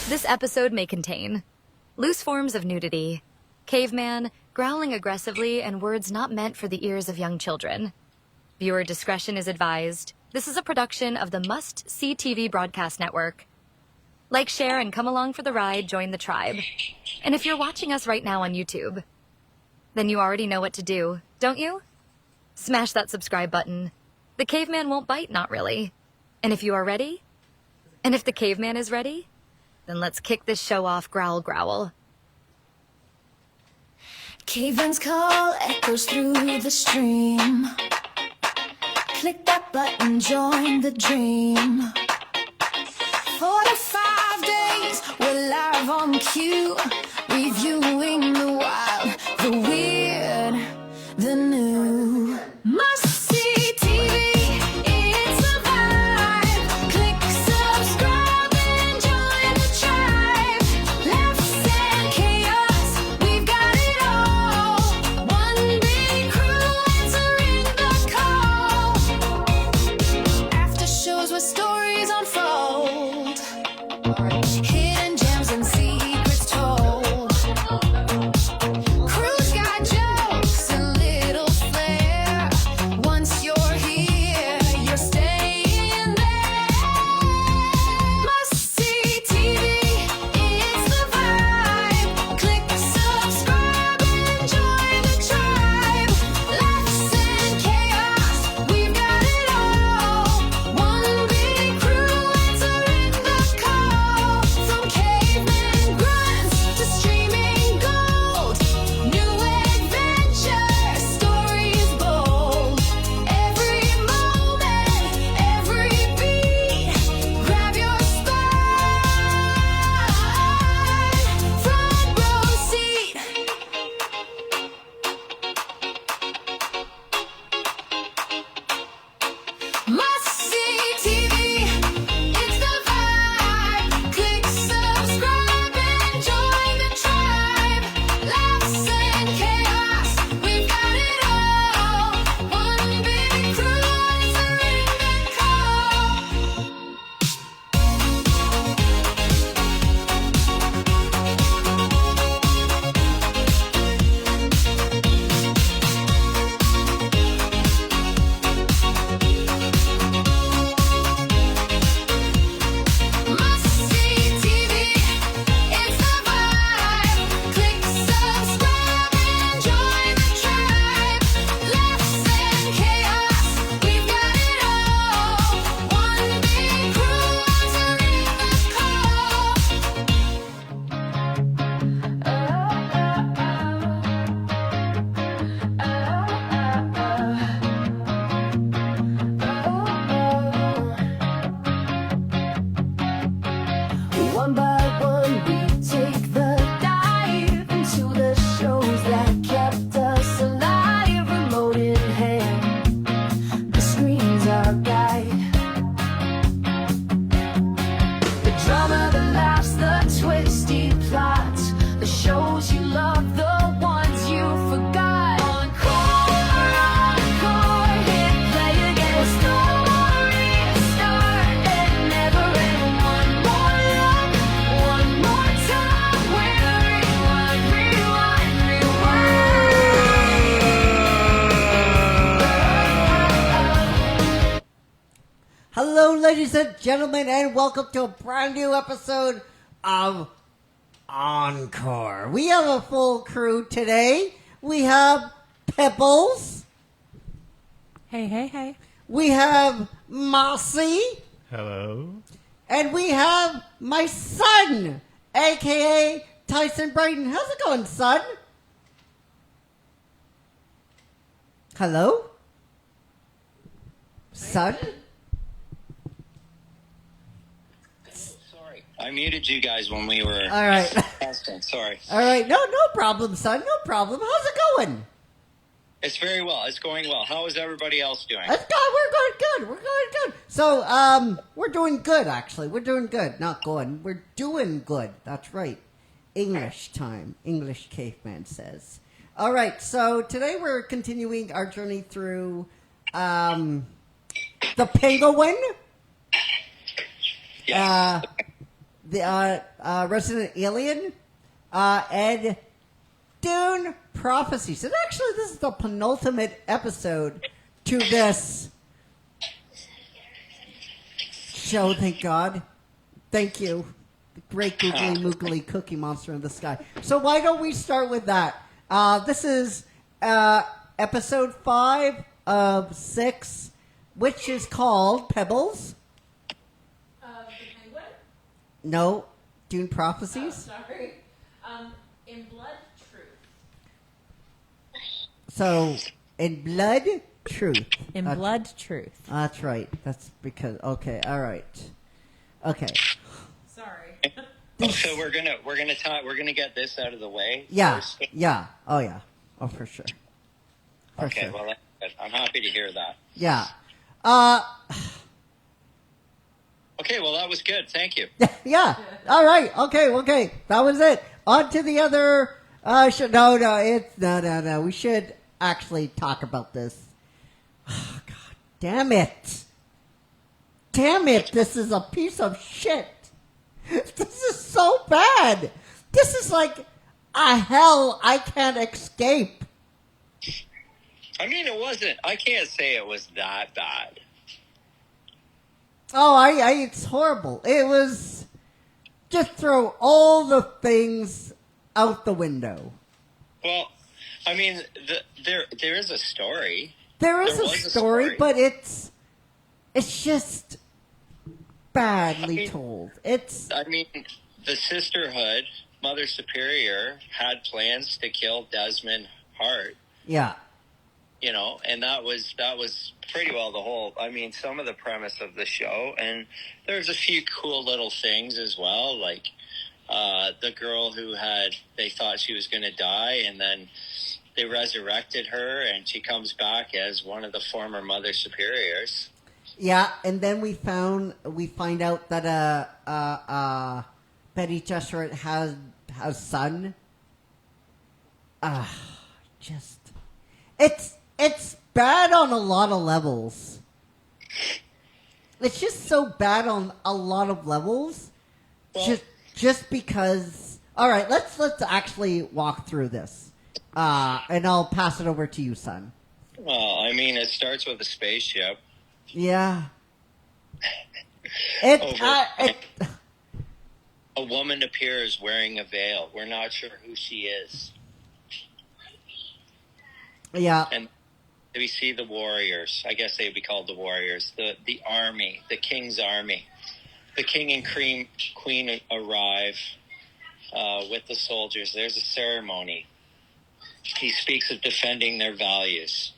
This episode may contain loose forms of nudity, caveman, growling aggressively, and words not meant for the ears of young children. Viewer discretion is advised. This is a production of the Must See TV Broadcast Network. Like, share, and come along for the ride. Join the tribe. And if you're watching us right now on YouTube, then you already know what to do, don't you? Smash that subscribe button. The caveman won't bite, not really. And if you are ready, and if the caveman is ready, then let's kick this show off. Growl, growl. Caveman's call echoes through the stream. Click that button, join the dream. 45 days, we're live on cue. Reviewing the wild, the weird, the new. Must-see TV, it's a vibe. Click subscribe and join the tribe. Laughs and chaos, we've got it all. One big crew answering the call. After shows where stories unfold. Hidden gems and secrets told. Crew's got jokes and little flair. Once you're here, you're staying there. Must-see TV, it's the vibe. Click subscribe and join the tribe. Laughs and chaos, we've got it all. One big crew answering the call. From caveman grunts to streaming gold. New adventure, stories bold. Every moment, every beat. Grab your spot. Front row seat. Must-see TV, it's the vibe. Click subscribe and join the tribe. Laughs and chaos, we've got it all. One big crew answering the call. Must-see TV, it's the vibe. Click subscribe and join the tribe. Laughs and chaos, we've got it all. One big crew answering the call. One by one, we take the dive into the shows that kept us alive. Remote in hand, the screen's our guide. The drama, the laughs, the twisty plots, the shows you love, the ones you forgot. Encore, hit play again. Stories start and never end. One more look, one more time. We'll rewind, rewind, rewind. Hello, ladies and gentlemen, and welcome to a brand new episode of Encore. We have a full crew today. We have Pebbles. Hey, hey, hey. We have Mossy. Hello. And we have my son, a.k.a. Tyson Brighton. How's it going, son? Hello? Son? Sorry, I muted you guys when we were All right. testing. Sorry. All right. No problem, son. No problem. How's it going? It's very well. It's going well. How is everybody else doing? We're going good. We're going good. So, we're doing good, actually. We're doing good. Not going. We're doing good. That's right. English time. English caveman says. All right. So, today we're continuing our journey through, the penguin. Yes. the Resident Alien, and Dune Prophecies. And actually, this is the penultimate episode to this show, thank God. Thank you. The great googly moogly cookie monster in the sky. So why don't we start with that? This is episode 5 of 6, which is called Pebbles. The Penguin? No, Dune Prophecies. Sorry. In Blood, Truth. So, in Blood, Truth. In Blood, Truth. That's right. That's because, okay, all right. Okay. Sorry. So we're gonna get this out of the way. Yeah, first. yeah. Oh, yeah. Oh, for sure. For Okay. sure. Well, that's good. I'm happy to hear that. Yeah. Okay. Well, that was good. Thank you. Yeah. All right. Okay. That was it. On to the other show. No. We should actually talk about this. Oh, God damn it. This is a piece of shit. This is so bad. This is like a hell I can't escape. I mean, it wasn't. I can't say it was that bad. Oh, it's horrible. It was just throw all the things out the window. Well, I mean, there is a story. There is There a was a story, story. but it's just badly I mean- told. It's I mean, the Sisterhood, Mother Superior, had plans to kill Desmond Hart. yeah, You know, and that was pretty well the whole. I mean, some of the premise of the show, and there's a few cool little things as well, like the girl who they thought she was going to die, and then they resurrected her, and she comes back as one of the former Mother Superiors. yeah. And then we find out that Betty Gesserit has a son. Just it's bad on a lot of levels. It's just so bad on a lot of levels. Well- Just because. All right, let's actually walk through this, and I'll pass it over to you, son. Well, I mean, it starts with a spaceship. Yeah. A woman appears wearing a veil. We're not sure who she is. Yeah. And we see the warriors. I guess they'd be called the warriors. The army, the king's army. The king and queen arrive with the soldiers. There's a ceremony. He speaks of defending their values.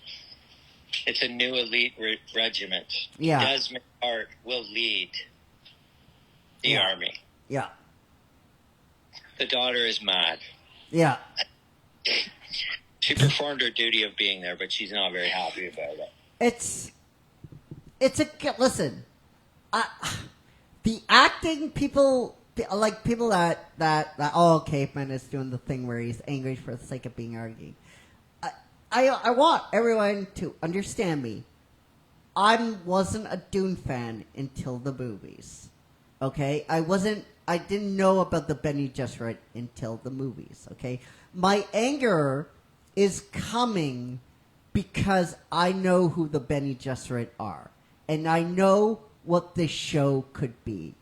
It's a new elite regiment. Yeah. Desmond Hart will lead the Yeah. army. Yeah. The daughter is mad. Yeah. She performed her duty of being there, but she's not very happy about it. Listen, the acting people that Caveman is doing the thing where he's angry for the sake of being arguing. I want everyone to understand me. I wasn't a Dune fan until the movies. Okay? I didn't know about the Bene Gesserit until the movies. Okay? My anger is coming because I know who the Bene Gesserit are. And I know what this show could be.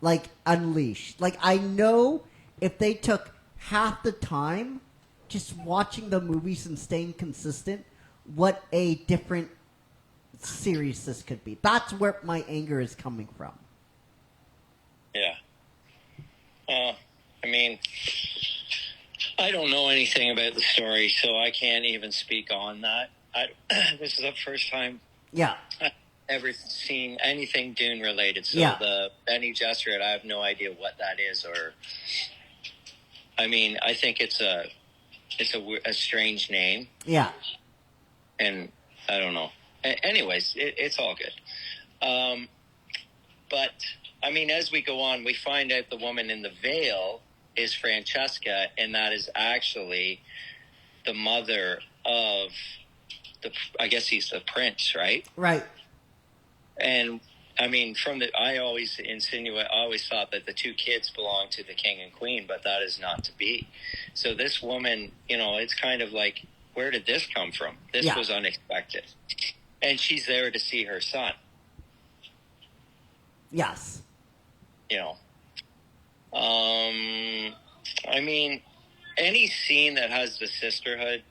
Like, Unleashed. Like, I know if they took half the time just watching the movies and staying consistent, what a different series this could be. That's where my anger is coming from. Yeah. I mean, I don't know anything about the story, so I can't even speak on that. This is the first time Yeah. I've ever seen anything Dune related. So Yeah. the Bene Gesserit, I have no idea what that is. I mean, I think it's a strange name, Yeah. and I don't know. Anyways, it's all good. But I mean, as we go on, we find out the woman in the veil is Francesca, and that is actually the mother of I guess he's the prince, right? Right. And I mean, I always thought that the two kids belonged to the king and queen, but that is not to be. So this woman, it's kind of like, where did this come from? This Yeah. was unexpected. And she's there to see her son, Yes. I mean, any scene that has the sisterhood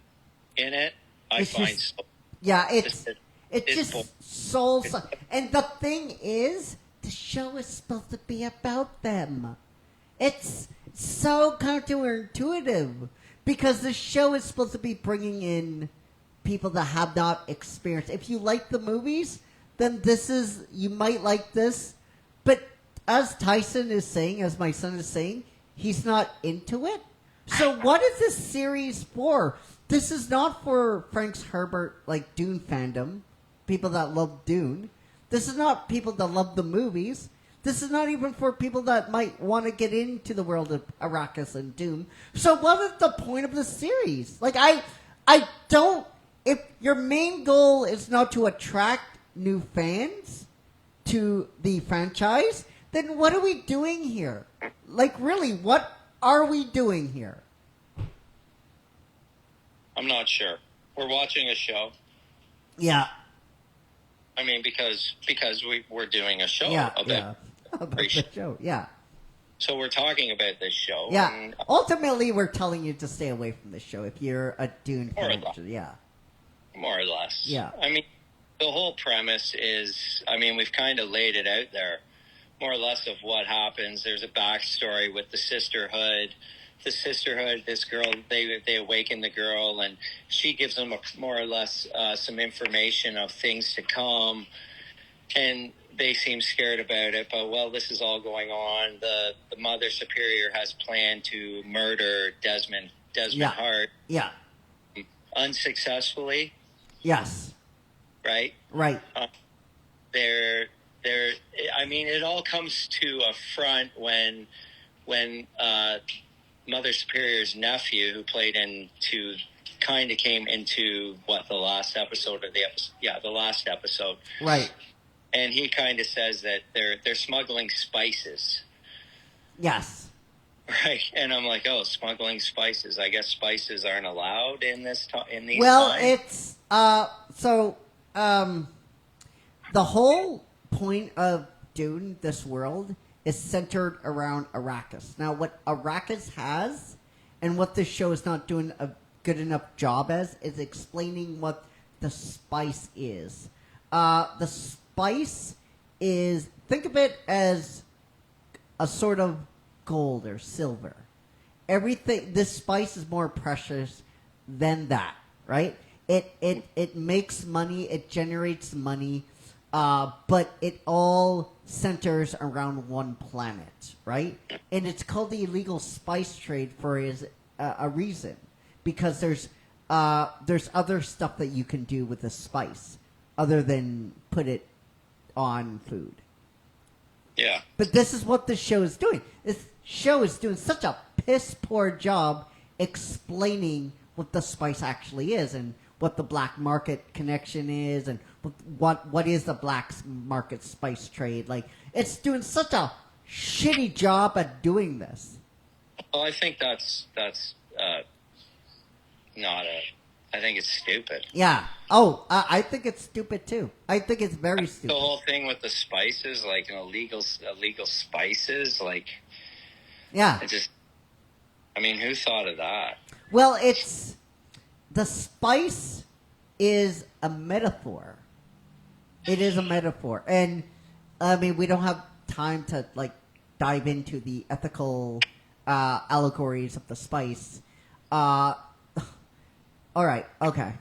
in it, I It's find just- so. Yeah, it's It's just bull- soul. And the thing is, the show is supposed to be about them. It's so counterintuitive because the show is supposed to be bringing in people that have not experienced. If you like the movies, then you might like this. But as Tyson is saying, as my son is saying, he's not into it. So what is this series for? This is not for Frank Herbert, like Dune fandom, people that love Dune. This is not people that love the movies. This is not even for people that might want to get into the world of Arrakis and Dune. So what is the point of the series? Like, I don't... If your main goal is not to attract new fans to the franchise, then what are we doing here? Like, really, what are we doing here? I'm not sure. We're watching a show. Yeah. I mean, because we're doing a show Yeah, about yeah. About the show, yeah. So we're talking about this show. Yeah. And, Ultimately, we're telling you to stay away from the show if you're a Dune More or fan. less. Yeah. more or less. Yeah. I mean, the whole premise is, we've kind of laid it out there, more or less, of what happens. There's a backstory with the sisterhood. The sisterhood, this girl, they awaken the girl, and she gives them more or less some information of things to come, and they seem scared about it. But while this is all going on, the Mother Superior has planned to murder Desmond Yeah. Hart Yeah. unsuccessfully, Yes. right? Right. It all comes to a front when Mother Superior's nephew, who came into the last episode of the last episode, Right. and he kind of says that they're smuggling spices, Yes. right? And I'm like, oh, smuggling spices. I guess spices aren't allowed in these Well, times. it's the whole point of Dune, this world, is centered around Arrakis. Now, what Arrakis has, and what this show is not doing a good enough job as, is explaining what the spice is. The spice is, think of it as a sort of gold or silver. Everything, this spice is more precious than that, right? It makes money, it generates money, but it all centers around one planet, right? And it's called the illegal spice trade for a reason, because there's other stuff that you can do with the spice other than put it on food. Yeah. But this is what this show is doing. This show is doing such a piss poor job explaining what the spice actually is and what the black market connection is and what is the black market spice trade. Like, it's doing such a shitty job at doing this. Well, I think that's I think it's stupid. Yeah. Oh, I think it's stupid too. I think it's very The stupid. whole thing with the spices, like illegal spices, like Yeah. it just. Who thought of that? Well, the spice is a metaphor. It is a metaphor. And, we don't have time to, dive into the ethical allegories of the spice. All right. Okay.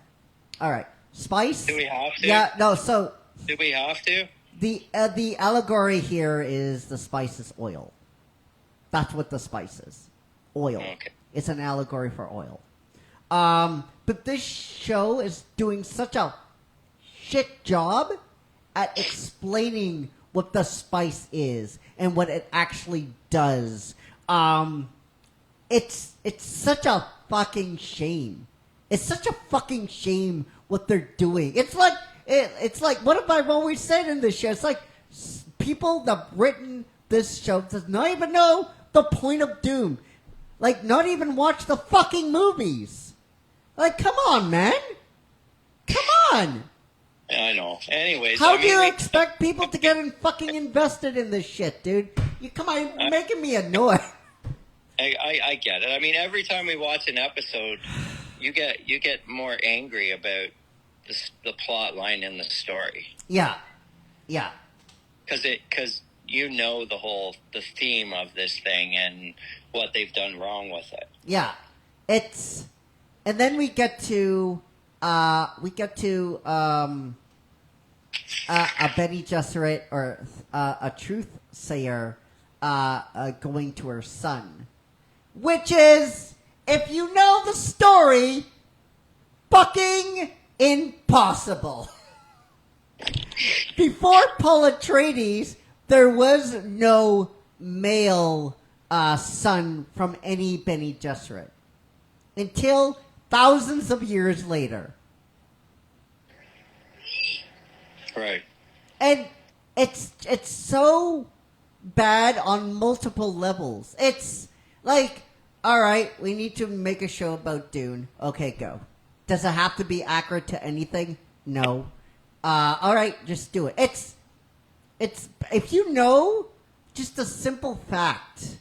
All right. Spice? Do we have to? Yeah, no, so Do we have to? the allegory here is the spice is oil. That's what the spice is. Oil. Okay. It's an allegory for oil. But this show is doing such a shit job at explaining what the spice is and what it actually does. It's such a fucking shame. It's such a fucking shame what they're doing. It's like what have I always said in this show? It's like people that written this show does not even know the point of Dune. Like, not even watch the fucking movies. Like, come on, man. Come on. I know. Anyways, How do you expect people to get fucking invested in this shit, dude? You come on, you're making me annoyed. I get it. I mean, every time we watch an episode, you get more angry about the plot line in the story. Yeah. Because you know the theme of this thing and what they've done wrong with it. Yeah. And then we get to a Bene Gesserit or a truth sayer going to her son, which is, if you know the story, fucking impossible. Before Paul Atreides, there was no male son from any Bene Gesserit until thousands of years later. Right. And it's so bad on multiple levels. It's like, all right, we need to make a show about Dune. Okay, go. Does it have to be accurate to anything? No. All right, just do it. It's if you know just a simple fact,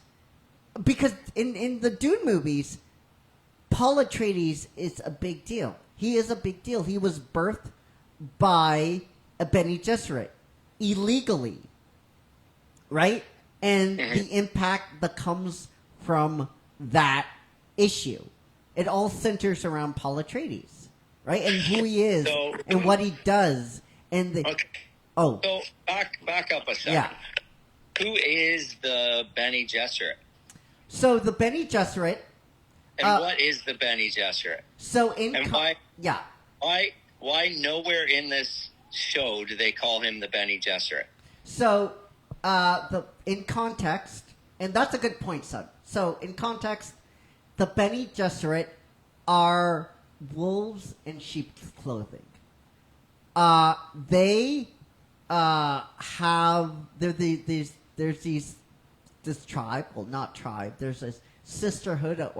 because in the Dune movies, Paul Atreides is a big deal. He is a big deal. He was birthed by a Bene Gesserit illegally, right? And the impact that comes from that issue. It all centers around Paul Atreides, right? And who he is and what he does. And the So back up a second. Yeah. Who is the Bene Gesserit? So the Bene Gesserit. And what is the Bene Gesserit? So Why nowhere in this show do they call him the Bene Gesserit? So in context, and that's a good point, son. So in context, the Bene Gesserit are wolves in sheep's clothing. They have there's this tribe, well, not tribe. There's this sisterhood don't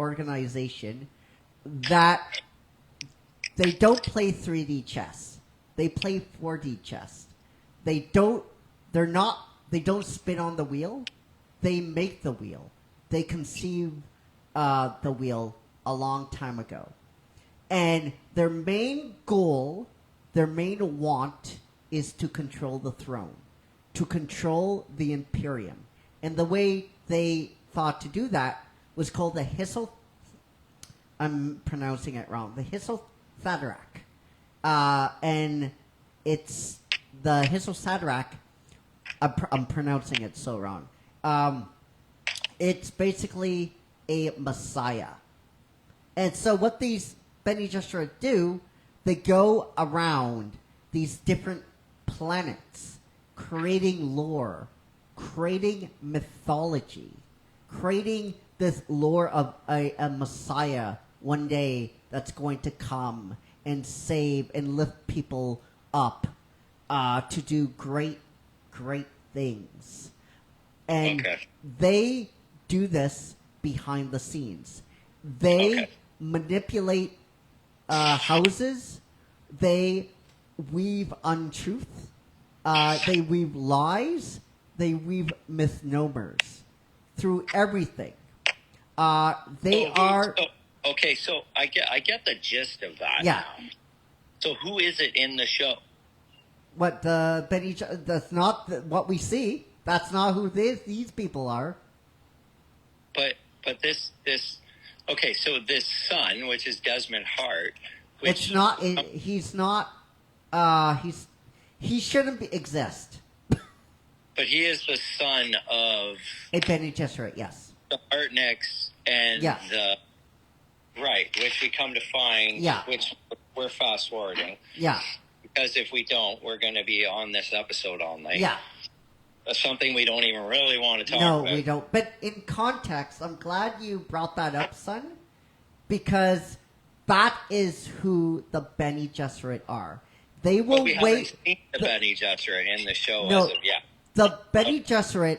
play 3D chess. They play 4D chess. They don't spin on the wheel. They make the wheel. They conceive the wheel a long time ago. And their main goal, their main want is to control the throne, to control the Imperium. And the way they thought to do that was called the I'm pronouncing it wrong, the Hissel Thadarak. And it's the Hissel Thadarak, I'm pronouncing it so wrong. It's basically a messiah. And so what these Bene Gesserit do, they go around these different planets, creating lore, creating mythology, creating this lore of a messiah one day that's going to come and save and lift people up to do great things. And they do this behind the scenes. They manipulate houses. They weave untruth. They weave lies. They weave misnomers through everything. So I get the gist of that. Yeah. Now. So who is it in the show? What the Bene? That's not what we see. That's not who these people are. But this okay. So this son, which is Desmond Hart, it's not. He's not. He shouldn't exist. But he is the son of a Bene Gesserit. Yes. The Hartnecks and the right, which we come to find. Yeah. Which we're fast forwarding. Yeah. Because if we don't, we're going to be on this episode all night. Yeah. That's something we don't even really want to talk about. No, we don't. But in context, I'm glad you brought that up, son, because that is who the Bene Gesserit are. They will we wait. Haven't seen the Bene Gesserit in the show no, as of yet. the Bene Gesserit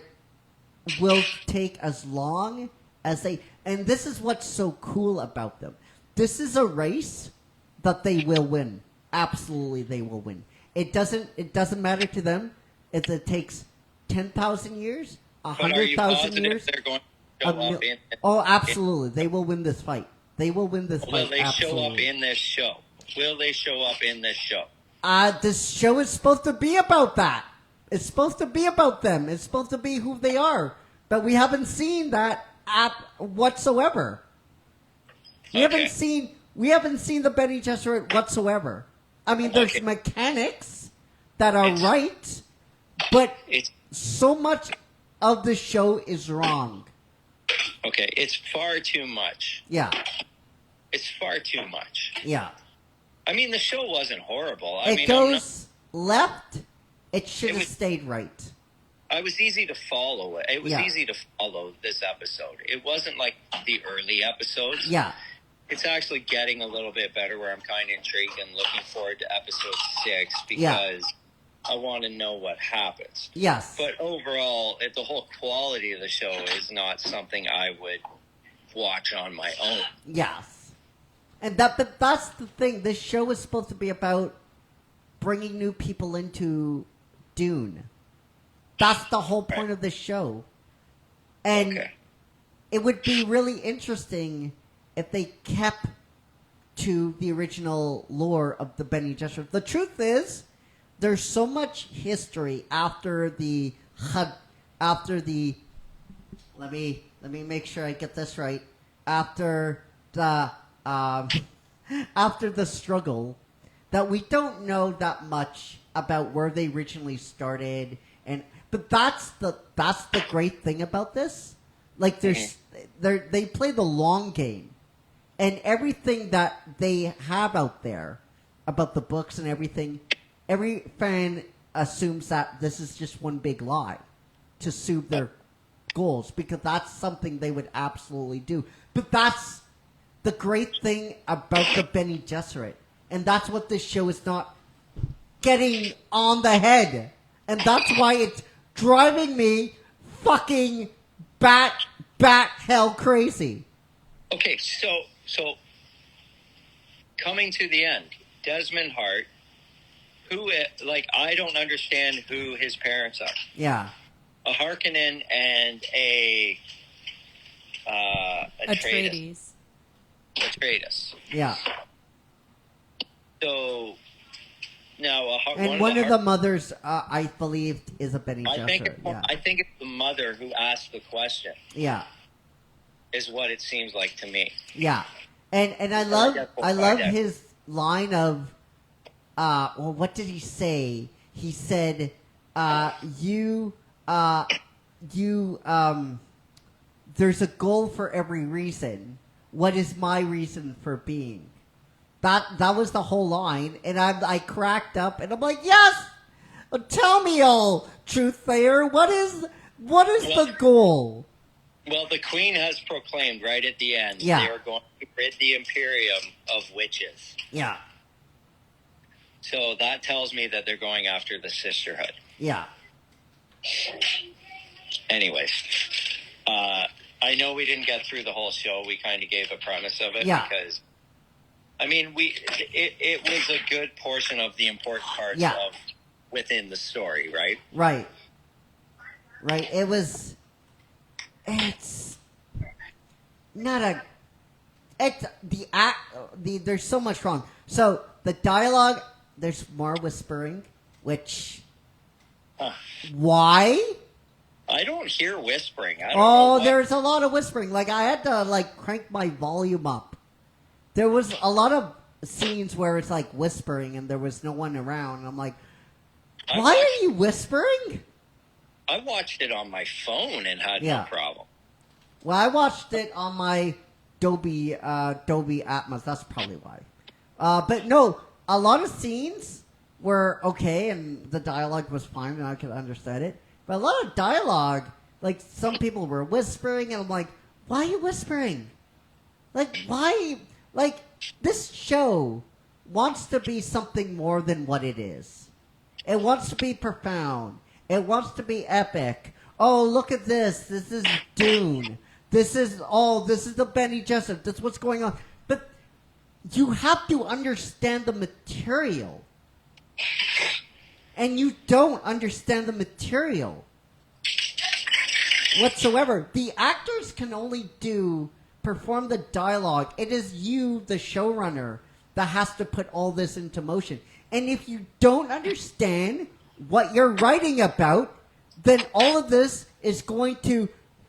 will take as long as they, and this is what's so cool about them. This is a race that they will win. Absolutely, they will win. It doesn't matter to them if it takes 10,000 years, But are you 100,000 positive years. they're going to show up in? Oh, absolutely, they will win this fight. They will win this Will fight. they Absolutely. show up in this show? Will they show up in this show? This show is supposed to be about that. It's supposed to be about them. It's supposed to be who they are. But we haven't seen that whatsoever. We haven't seen the Bene Gesserit whatsoever. I mean, there's Okay. mechanics that are right, but It's so much of the show is wrong. okay. It's far too much. Yeah, It's far too much. yeah. I mean, the show wasn't horrible. It goes left. It should have was- stayed right. I was easy to follow. It was Yeah. easy to follow this episode. It wasn't like the early episodes. Yeah, It's actually getting a little bit better where I'm kind of intrigued and looking forward to episode 6 Yeah. because I want to know what happens. yes. But overall, the whole quality of the show is not something I would watch on my own. Yes. But that's the thing. This show is supposed to be about bringing new people into Dune. That's the whole point of this show. And Okay. it would be really interesting if they kept to the original lore of the Bene Gesserit. The truth is, there's so much history after the let me make sure I get this right. After the after the struggle, that we don't know that much about where they originally started, but that's the great thing about this. Like they play the long game, and everything that they have out there about the books and everything, every fan assumes that this is just one big lie to suit their goals, because that's something they would absolutely do. But that's the great thing about the Bene Gesserit, and that's what this show is not getting on the head, and that's why it's driving me fucking bat hell crazy. Okay, so coming to the end, Desmond Hart, who I don't understand who his parents are. Yeah, A Harkonnen and a Atreides. Atreides. yeah. So now, And one of the mothers, I believe, is a Bene I think Gesserit. I think it's the mother who asked the question. Yeah, Is what it seems like to me. yeah. And I guess love we'll I find love out. his line of, well, what did he say? He said, there's a goal for every reason. What is my reason for being? That was the whole line, and I cracked up, and I'm like, yes, tell me all, truth sayer. What is the goal? Well, the Queen has proclaimed right at the end Yeah. they are going to rid the Imperium of witches. Yeah, So that tells me that they're going after the Sisterhood. yeah, Anyways, I know we didn't get through the whole show. We kind of gave a premise of it Yeah. because, I mean, it was a good portion of the important parts Yeah. of within the story, right? right. It's not a. It's there's so much wrong. So the dialogue, there's more whispering, which Huh. why? I don't hear whispering. I don't know Oh, what- there's a lot of whispering. Like I had to crank my volume up. There was a lot of scenes where it's like whispering and there was no one around. I'm like, I why watched- are you whispering? I watched it on my phone and had Yeah. no problem. Well, I watched it on my Dolby Atmos. That's probably why. But no, a lot of scenes were okay, and the dialogue was fine, and I could understand it. But a lot of dialogue, like some people were whispering, and I'm like, why are you whispering? Like, why? Like, this show wants to be something more than what it is. It wants to be profound. It wants to be epic. Oh, look at this. This is Dune. This is the Bene Gesserit. That's what's going on. But you have to understand the material. And you don't understand the material whatsoever. The actors can only perform the dialogue. It is you, the showrunner, that has to put all this into motion. And if you don't understand what you're writing about, then all of this is going to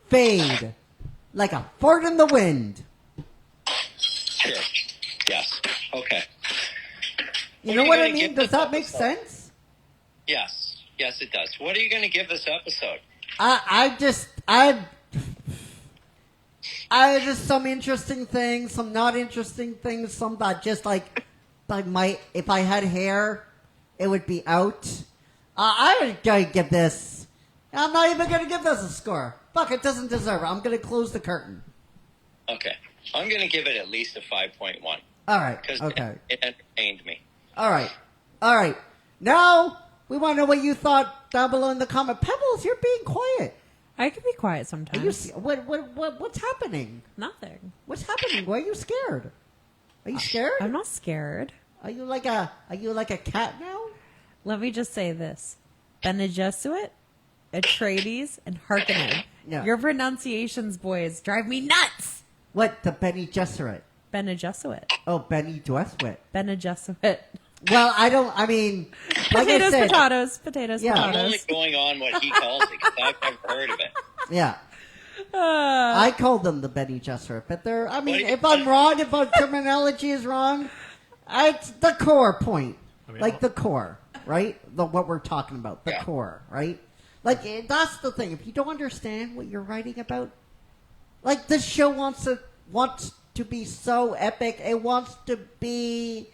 fade like a fart in the wind. Sure. Yes. Okay. You know what I mean? Does that make sense? Yes. Yes, it does. What are you going to give this episode? I just some interesting things, some not interesting things, some that just like if I had hair, it would be out. I would gonna give this. I'm not even gonna give this a score. Fuck, it doesn't deserve it. I'm gonna close the curtain. Okay. I'm going to give it at least a 5.1. All right. Because Okay. it entertained me. All right. All right. Now we want to know what you thought down below in the comment. Pebbles, you're being quiet. I can be quiet Are sometimes. you? What's happening? Nothing. What's happening? Why are you scared? Are you scared? I'm not scared. Are you like a cat now? Let me just say this. Bene Gesserit, Atreides, and Harkonnen. Yeah. Your pronunciations, boys, drive me nuts. What, the Bene Gesserit? Bene Gesserit. Oh, Bene Gesserit. Bene Gesserit. Well, like Potatoes, I said, potatoes, Yeah. I'm only potatoes. going on what he calls it because I've never heard of it. Yeah. I call them the Bene Gesserit, but What do you- if I'm wrong, if our terminology is wrong, it's the core point. Like the core, right? What we're talking about, the Yeah. core, right? Like, that's the thing. If you don't understand what you're writing about, like, this show wants to be so epic. It wants to be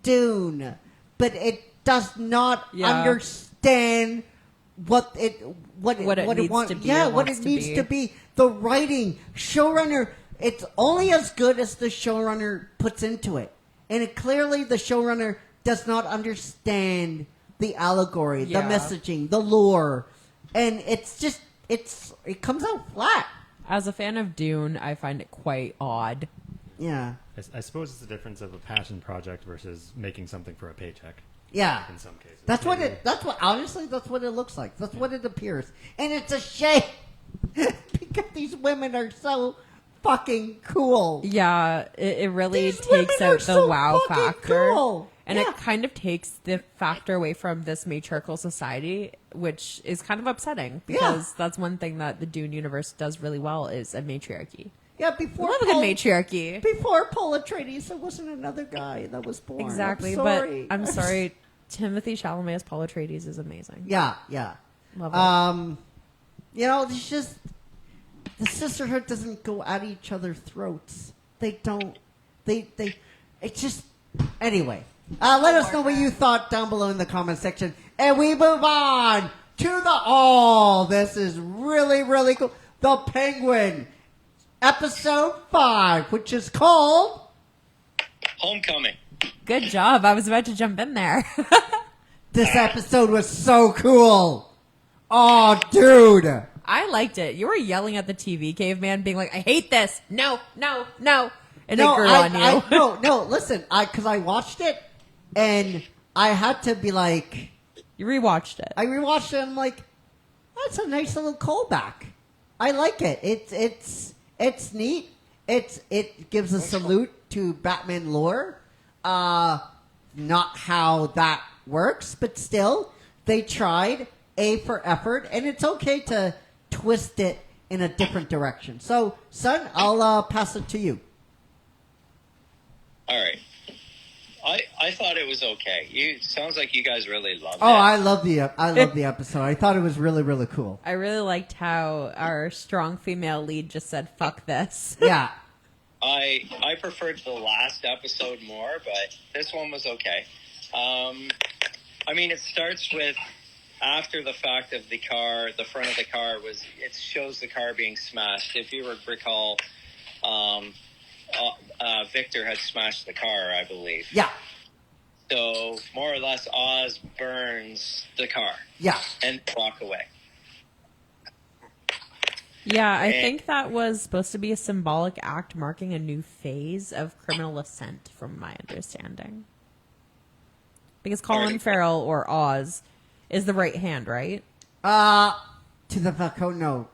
Dune, but it does not understand what it needs to be Yeah, or what wants it to needs be. to be. The writing, showrunner. It's only as good as the showrunner puts into it, and clearly the showrunner does not understand the allegory, Yeah. the messaging, the lore, and it comes out flat. As a fan of Dune, I find it quite odd. Yeah. I suppose it's the difference of a passion project versus making something for a paycheck. Yeah. In some cases, Honestly, that's what it looks like. That's what it appears. And it's a shame because these women are so fucking cool. Yeah, it really These women takes are out the so wow fucking factor. cool. And Yeah. it kind of takes the factor away from this matriarchal society, which is kind of upsetting because that's one thing that the Dune universe does really well is a matriarchy. Yeah, before Love a good matriarchy. Before Paul Atreides, there wasn't another guy that was born. Exactly, I'm sorry. but I'm sorry, Timothy Chalamet as Paul Atreides is amazing. Yeah. Love it. It's just the sisterhood doesn't go at each other's throats. They don't. It's just anyway. Let us know what you thought down below in the comment section, and we move on to this is really, really cool. The Penguin, episode 5, which is called Homecoming. Good job. I was about to jump in there. This episode was so cool. Oh, dude. I liked it. You were yelling at the TV, caveman, being like, I hate this. No. And it grew on you. No, listen, because I watched it, and I had to be like, You rewatched it. I rewatched it, and I'm like, that's a nice little callback. I like it. It's neat. It gives a salute to Batman lore. Not how that works, but still, they tried. A for effort, and it's okay to twist it in a different direction. So, son, I'll pass it to you. All right. I thought it was okay. Sounds like you guys really loved it. Oh, I love the episode. I thought it was really, really cool. I really liked how our strong female lead just said, fuck this. Yeah. I preferred the last episode more, but this one was okay. It starts with after the fact of the car, the front of the car it shows the car being smashed. If you recall, Victor had smashed the car, I believe. Yeah. So more or less, Oz burns the car Yeah. and walk away. Yeah, I And- think that was supposed to be a symbolic act marking a new phase of criminal ascent, from my understanding. Because Colin Farrell, or Oz, is the right hand, right? To the Falcone, no.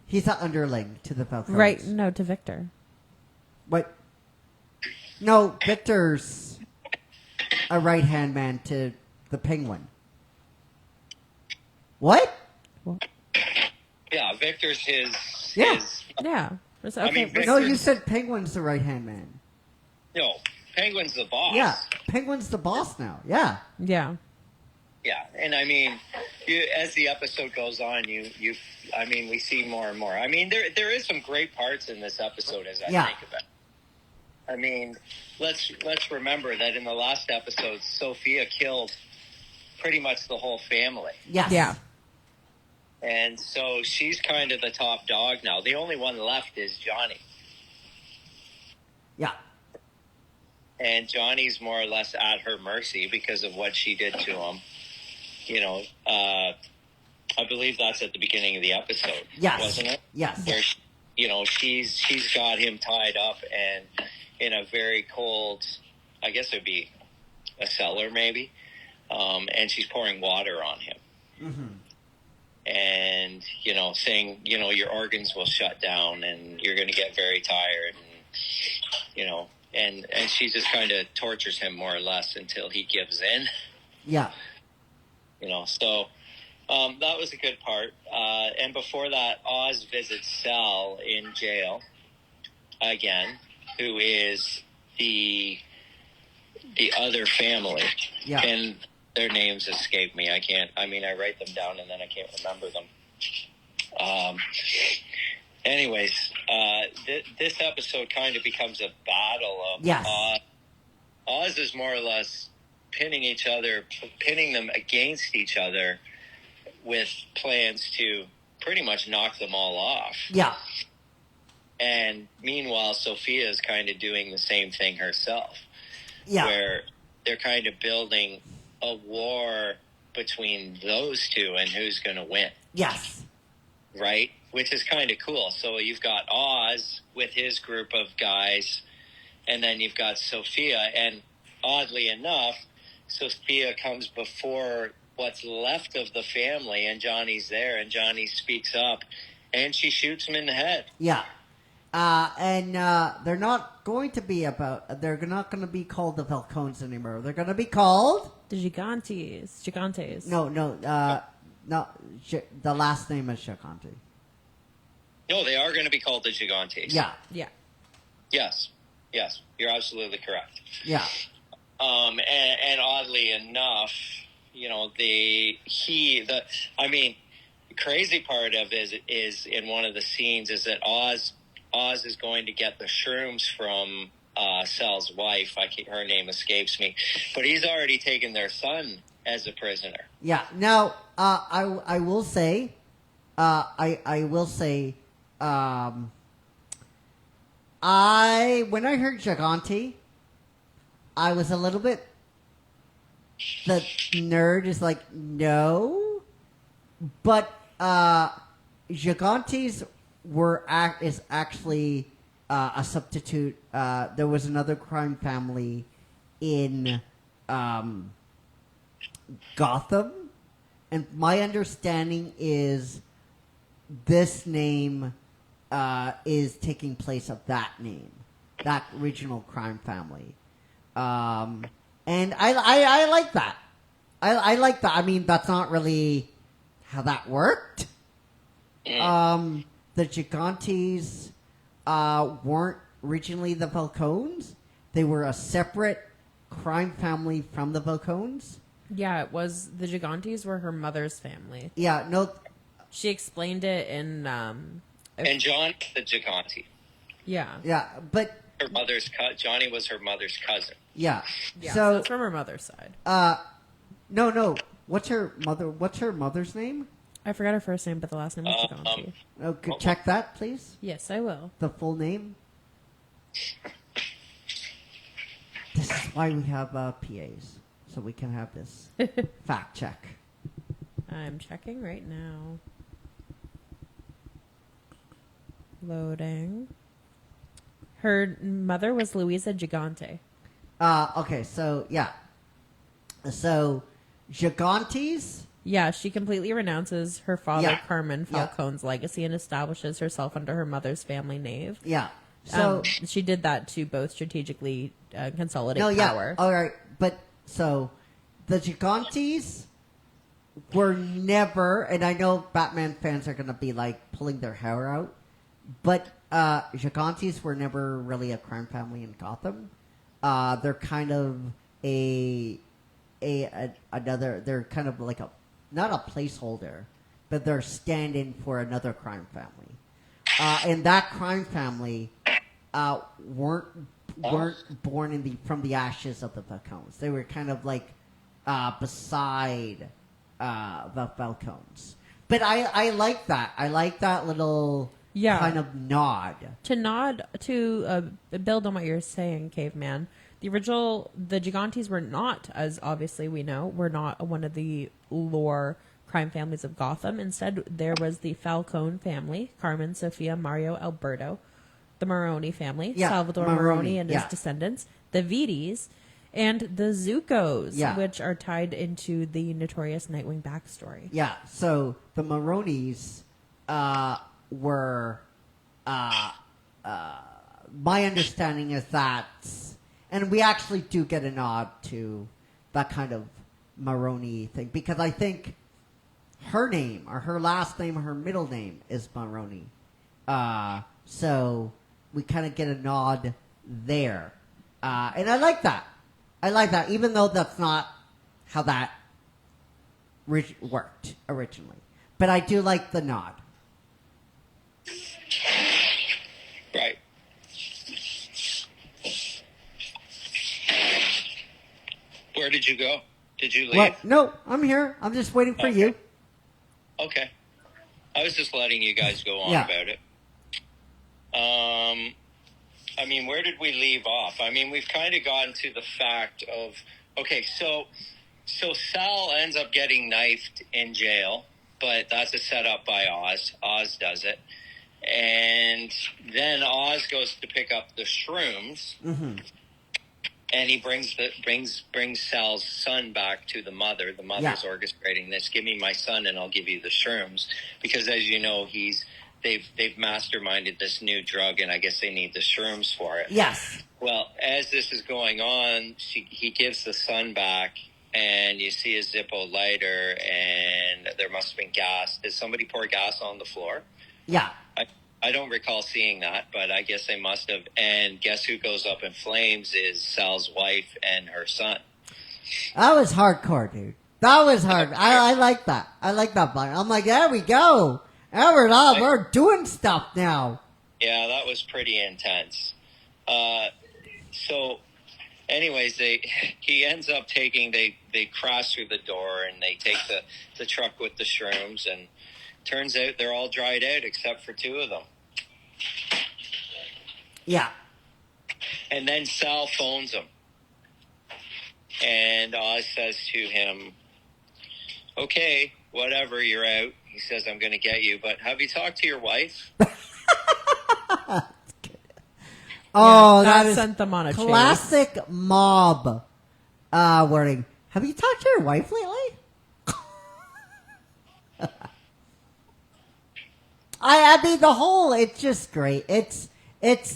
He's the underling to the Falcone. Right, no, to Victor. What? No, Victor's a right-hand man to the Penguin. What? Yeah, Victor's his. Yeah. His, Yeah. Okay, mean, Victor- No, you said Penguin's the right-hand man. no, Penguin's the boss. Yeah, Penguin's the boss now. Yeah. yeah. Yeah, and I mean, as the episode goes on, we see more and more. I mean, there is some great parts in this episode as I think of it. I mean, let's remember that in the last episode, Sophia killed pretty much the whole family, Yes. Yeah. and so she's kind of the top dog now. The only one left is Johnny, Yeah. and Johnny's more or less at her mercy because of what she did to him. You know, I believe that's at the beginning of the episode, Yes. wasn't it? Yes. Where she's got him tied up and in a very cold, I guess it would be a cellar maybe, and she's pouring water on him, and saying your organs will shut down and you're going to get very tired, and and she just kind of tortures him more or less until he gives in. Yeah. So that was a good part. And before that, Oz visits Sal in jail again, who is the other family. Yeah. And their names escape me. I write them down and then I can't remember them. Anyways, this episode kind of becomes a battle of Yes. Oz is more or less pinning them against each other with plans to pretty much knock them all off. Yeah. And meanwhile, Sophia is kind of doing the same thing herself. Yeah. Where they're kind of building a war between those two and who's going to win. Yes. Right? Which is kind of cool. So you've got Oz with his group of guys, and then you've got Sophia. And oddly enough, Sophia comes before what's left of the family, and Johnny's there, and Johnny speaks up, and she shoots him in the head. Yeah. And they're not going to be they're not going to be called the Falcones anymore. They're going to be called... The Gigantes. No, the last name is Gigante. No, they are going to be called the Gigantes. Yeah. Yeah. Yes, you're absolutely correct. Yeah. And oddly enough, the crazy part of it is in one of the scenes is that Oz is going to get the shrooms from Sal's wife. Her name escapes me, but he's already taken their son as a prisoner. Yeah. Now, I will say, when I heard Gigante, I was a little bit. The nerd is like, no, but Gigantes is actually a substitute. There was another crime family in Gotham, and my understanding is this name is taking place of that name, that original crime family. And I like that. I like that. I mean, that's not really how that worked. The Gigantes weren't originally the Falcones. They were a separate crime family from the Falcones. Yeah, it was the Gigantes were her mother's family. Yeah, no. She explained it in And John, the Gigante. Yeah. Yeah, but Johnny was her mother's cousin. yeah. Yeah, So it's from her mother's side. no. What's her mother's name? I forgot her first name, but the last name was Gigante. Oh, could check that, please. Yes, I will. The full name. This is why we have PAs, so we can have this fact check. I'm checking right now. Loading. Her mother was Luisa Gigante. Okay, so yeah. So Gigantes. Yeah, she completely renounces her father Yeah. Carmen Yeah. Falcone's legacy and establishes herself under her mother's family name. Yeah. So She did that to both strategically consolidate no, yeah. power. All right, but so the Gigantes were never, and I know Batman fans are gonna be like pulling their hair out, but Gigantes were never really a crime family in Gotham. They're kind of another. They're kind of like not a placeholder, but they're stand-in for another crime family. And that crime family weren't born from the ashes of the Falcons. They were kind of like beside the Falcons. But I like that. I like that little kind of nod. To nod to build on what you're saying, Caveman. The Gigantes were not, as obviously we know, were not one of the lore crime families of Gotham. Instead, there was the Falcone family, Carmen, Sofia, Mario, Alberto, the Maroni family, Salvador Maroni and his descendants, the Vitis, and the Zuccos, which are tied into the notorious Nightwing backstory. Yeah, so the Maronis were, my understanding is that, and we actually do get a nod to that kind of Maroni thing, because I think her name, or her last name, or her middle name is Maroni. So we kind of get a nod there. And I like that. I like that, even though that's not how that worked originally. But I do like the nod. Right. Where did you go? Did you leave? What? No, I'm here. I'm just waiting for you. Okay. I was just letting you guys go on about it. I mean, where did we leave off? I mean, we've kind of gotten to the fact of, okay, so Sal ends up getting knifed in jail, but that's a setup by Oz. Oz does it. And then Oz goes to pick up the shrooms. Mm-hmm. And he brings Sal's son back to the mother. The mother's orchestrating this. Give me my son, and I'll give you the shrooms. Because as you know, they've masterminded this new drug, and I guess they need the shrooms for it. Yes. Well, as this is going on, he gives the son back, and you see a Zippo lighter, and there must have been gas. Did somebody pour gas on the floor? Yeah. I don't recall seeing that, but I guess they must have. And guess who goes up in flames is Sal's wife and her son. That was hardcore, dude. That was hard. I like that. I like that. I'm like, there we go. We're doing stuff now. Yeah, that was pretty intense. So, anyways, he ends up they crash through the door and they take the truck with the shrooms, and turns out they're all dried out except for two of them. Yeah. And then Sal phones him. And Oz says to him, okay, whatever, you're out. He says, I'm going to get you, but have you talked to your wife? Oh, that that is sent them on a classic mob wording. Have you talked to your wife lately? I mean, it's just great. It's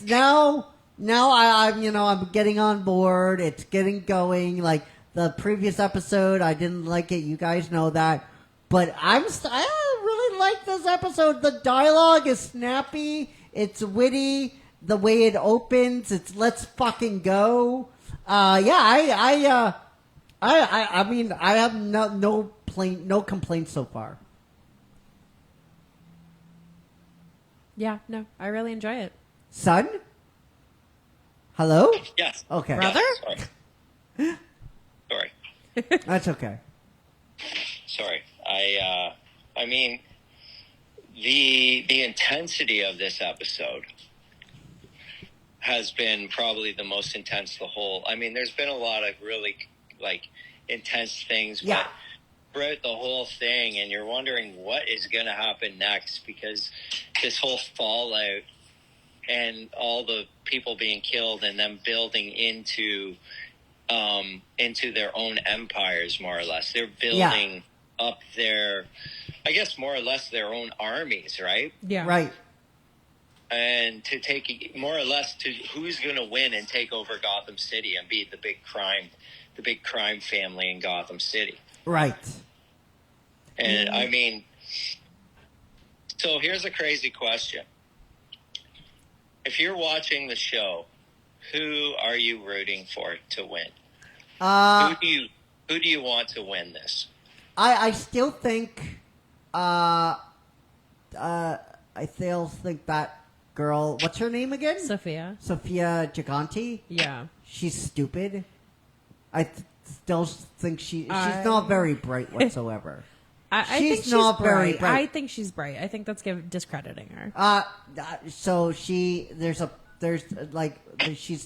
now I'm getting on board. It's getting going. Like the previous episode, I didn't like it. You guys know that. But I really like this episode. The dialogue is snappy. It's witty. The way it opens, it's let's fucking go. I mean, I have no complaints so far. Yeah, no, I really enjoy it. Son? Hello? Yes. Okay. Brother? Yes, sorry. That's okay. Sorry. I mean, the intensity of this episode. has been probably the most intense. I mean, there's been a lot of really like intense things, Yeah. but throughout the whole thing, and you're wondering what is going to happen next, because this whole fallout and all the people being killed and them building into their own empires, more or less. They're building up their, I guess, more or less their own armies, right? Yeah. Right. And to take more or less to who's going to win and take over Gotham City and be the big crime family in Gotham City. Right. And I mean, so here's a crazy question. If you're watching the show, who are you rooting for to win? Who do you want to win this? I still think I still think that girl, what's her name again? Sophia. Sophia Gigante. Yeah. She's stupid. I still think she's not very bright whatsoever. I think she's not very bright. bright. I think she's bright. I think that's discrediting her. So she's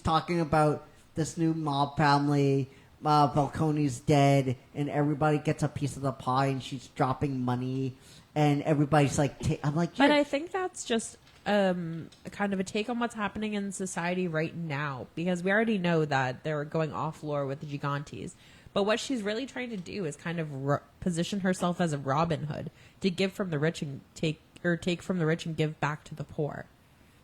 talking about this new mob family. Falcone's dead, and everybody gets a piece of the pie, and she's dropping money, and everybody's like, I'm like, But I think that's just kind of a take on what's happening in society right now, because we already know that they're going off lore with the Gigantes. But what she's really trying to do is kind of position herself as a Robin Hood, to give from the rich and take from the rich and give back to the poor.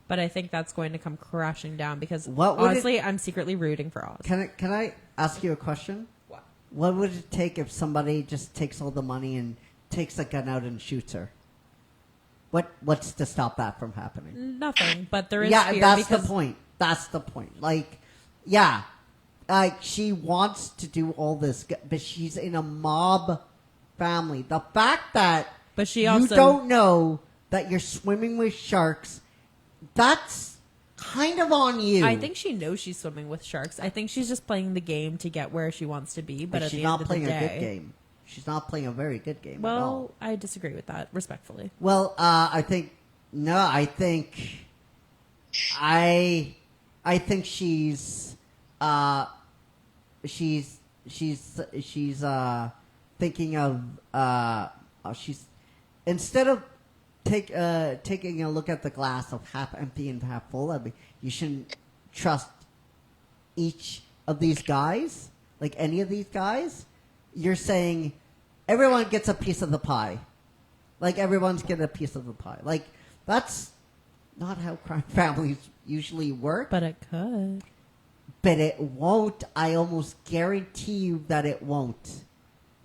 But I think that's going to come crashing down, because honestly, I'm secretly rooting for Oz. Can I ask you a question? What? What would it take if somebody just takes all the money and takes a gun out and shoots her? What's to stop that from happening? Nothing, but there is Yeah, fear that's because the point. That's the point. Like she wants to do all this, but she's in a mob family. The fact that But she you also- don't know that you're swimming with sharks, that's kind of on you. I think she knows she's swimming with sharks. I think she's just playing the game to get where she wants to be. But at she's the not end of playing the day, a good game. She's not playing a very good game at all. Well, I disagree with that respectfully. Well, I think she's thinking of she's instead of taking a look at the glass of half empty and half full. I mean, you shouldn't trust each of these guys, like any of these guys. You're saying everyone gets a piece of the pie. Like, everyone's getting a piece of the pie. Like, that's not how crime families usually work. But it could. But it won't. I almost guarantee you that it won't.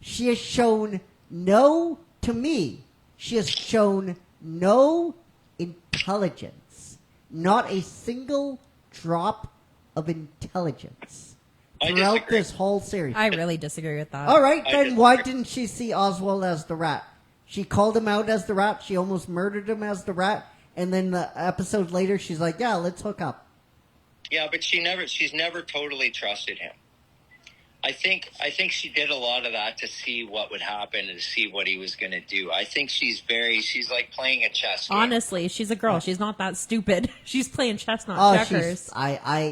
She has shown to me, she has shown no intelligence. Not a single drop of intelligence I throughout disagree. this whole series. I really disagree with that. All right, I then disagree. why didn't she see Oswald as the rat? She called him out as the rat. She almost murdered him as the rat. And then the episode later, she's like, yeah, let's hook up. Yeah, but she's never totally trusted him. I think she did a lot of that to see what would happen and to see what he was going to do. I think she's like playing a chess game. Honestly, she's a girl. She's not that stupid. She's playing chess, not checkers.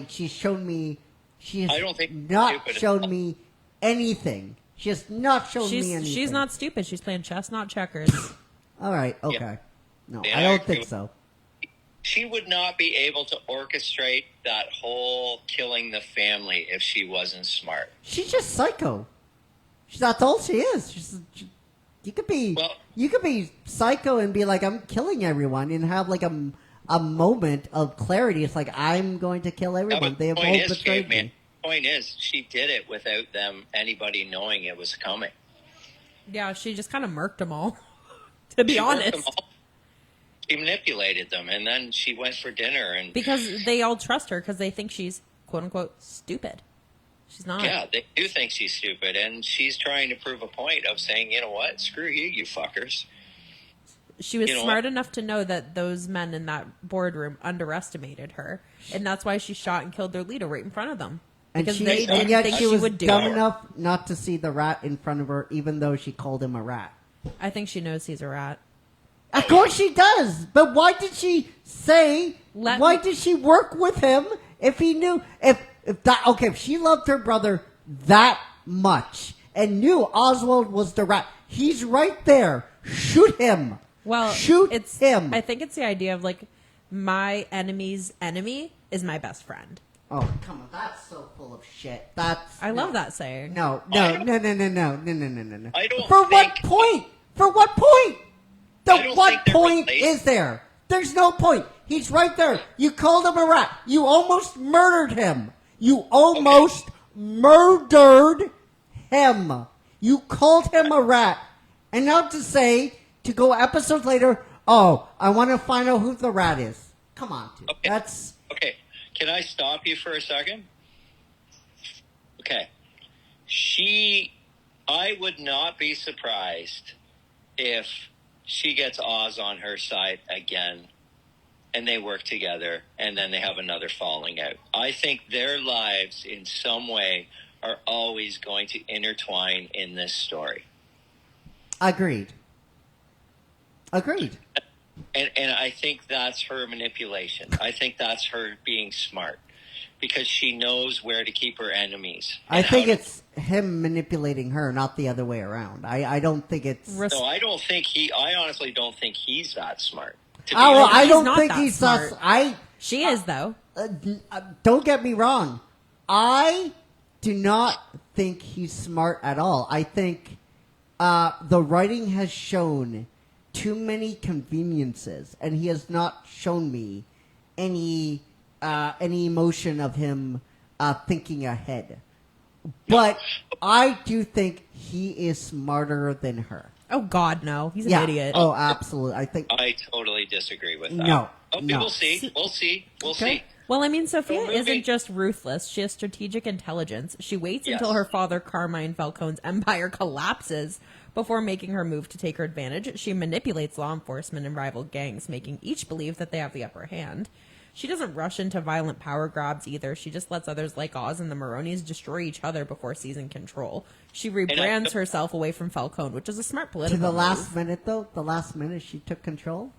She's shown me. She has I don't think not stupid. shown me anything. She has not shown me anything. She's not stupid. She's playing chess, not checkers. All right. Okay. Yeah. No, Yeah, I I don't agree think with- so. She would not be able to orchestrate that whole killing the family if she wasn't smart. She's just psycho. That's all she is. You could be psycho and be like, I'm killing everyone, and have like a moment of clarity. It's like, I'm going to kill everyone. They have all betrayed me. Point is, she did it without anybody knowing it was coming. Yeah, she just kind of murked them all. To be She worked them honest, all. She manipulated them, and then she went for dinner. And because they all trust her because they think she's quote unquote stupid. She's not. yeah, they do think she's stupid, and she's trying to prove a point of saying, you know what, screw you, you fuckers. She was You know smart what? enough to know that those men in that boardroom underestimated her, and that's why she shot and killed their leader right in front of them. And Because she, they and didn't yet think she she was would do dumb it. enough not to see the rat in front of her, even though she called him a rat. I think she knows he's a rat. Of course she does. But why did she say? Let why me- did she work with him If he knew, if she loved her brother that much and knew Oswald was the rat, he's right there. Shoot him. Well, shoot him. I think it's the idea of like, my enemy's enemy is my best friend. Oh, come on. That's so full of shit. I love that saying. No. I For don't what think- point? For what point? I don't What think they're point related. is there? There's no point. He's right there. You called him a rat. You almost murdered him. You almost murdered him. You called him a rat. And now to go episodes later, oh, I want to find out who the rat is. Come on, dude. Okay. That's... Okay, can I stop you for a second? Okay. I would not be surprised if she gets Oz on her side again and they work together and then they have another falling out. I think their lives in some way are always going to intertwine in this story. Agreed. And I think that's her manipulation. I think that's her being smart because she knows where to keep her enemies. I and think how to- it's him manipulating her, not the other way around. I don't think it's... No, I honestly don't think he's that smart. To be Oh, well, honest. I He's don't not think that he's smart. sus. She is, though. Don't get me wrong. I do not think he's smart at all. I think the writing has shown too many conveniences, and he has not shown me any emotion of him thinking ahead. But I do think he is smarter than her. Oh, God, no. He's an idiot. Oh, absolutely. I totally disagree with that. No, Okay, no. we'll see. We'll see. Okay. Well, I mean, Sophia moving- isn't just ruthless. She has strategic intelligence. She waits Yes. until her father, Carmine Falcone's empire collapses before making her move to take her advantage. She manipulates law enforcement and rival gangs, making each believe that they have the upper hand. She doesn't rush into violent power grabs either. She just lets others like Oz and the Maronis destroy each other before seizing control. She rebrands herself away from Falcone, which is a smart To political the last move. minute, though, the last minute she took control.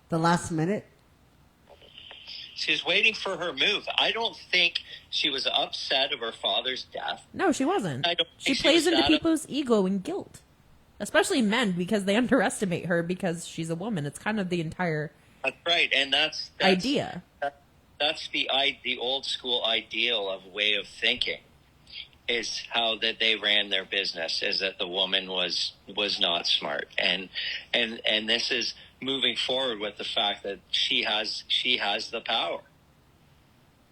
The last minute. She's waiting for her move. I don't think she was upset of her father's death. No, she wasn't. I don't She think she plays was into that people's ego and guilt. Especially men, because they underestimate her because she's a woman. It's kind of the entire That's right, and that's idea. That's the old school ideal of way of thinking. Is how that they ran their business. Is that the woman was not smart, and this is moving forward with the fact that she has the power,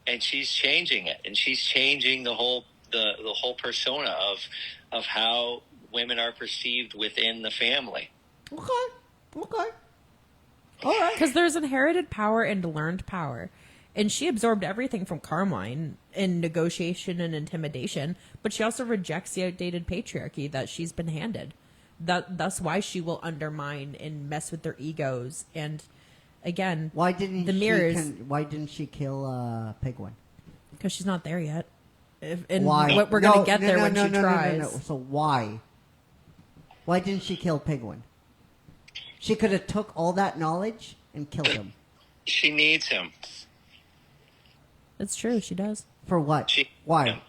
and she's changing it, and she's changing the whole persona of how women are perceived within the family. Okay. All right. Because there's inherited power and learned power. And she absorbed everything from Carmine in negotiation and intimidation, but she also rejects the outdated patriarchy that she's been handed. That's why she will undermine and mess with their egos. And again, Why didn't the why didn't she kill Pigwin? because she's not there yet. Why? We're going to get there when she tries. No. So why? Why didn't she kill Pigwin? She could have took all that knowledge and killed him. She needs him. It's true, she does. For what? She- Why? yeah.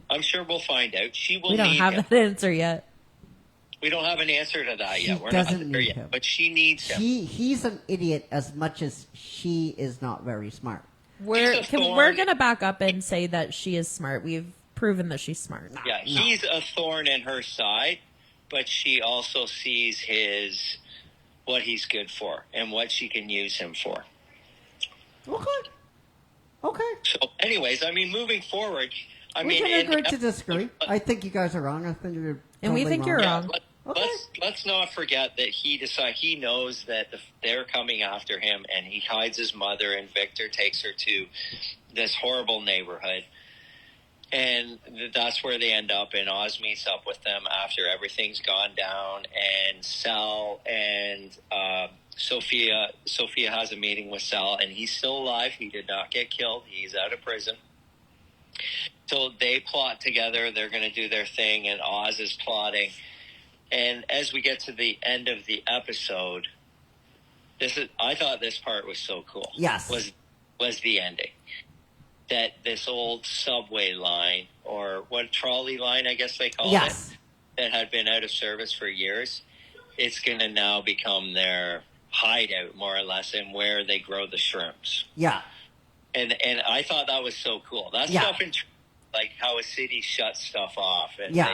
I'm sure we'll find out. She will We don't need have him. that answer yet. We don't have an answer to that She yet. We're doesn't not there need yet. him. But she needs him. He's an idiot as much as she is not very smart. We're She's a thorn. going to back up and say that she is smart. We've proven that she's smart. Yeah, he's a thorn in her side, but she also sees what he's good for and what she can use him for. Okay. So, anyways, I mean, moving forward, We can agree to disagree. I think you guys are wrong. I think you're And we totally think you're wrong. Okay. Let's not forget that he knows that they're coming after him, and he hides his mother, and Victor takes her to this horrible neighborhood, and that's where they end up. And Oz meets up with them after everything's gone down, and Sal and Sophia has a meeting with Sal, and he's still alive. He did not get killed. He's out of prison. So they plot together. They're going to do their thing, and Oz is plotting. And as we get to the end of the episode, I thought this part was so cool. Yes. Was was the ending. That this old subway line, or what, trolley line, I guess they called Yes. it, that had been out of service for years, it's going to now become their hideout, more or less, and where they grow the shrimps. Yeah. And I thought that was so cool. That Yeah. stuff, like how a city shuts stuff off, and Yeah.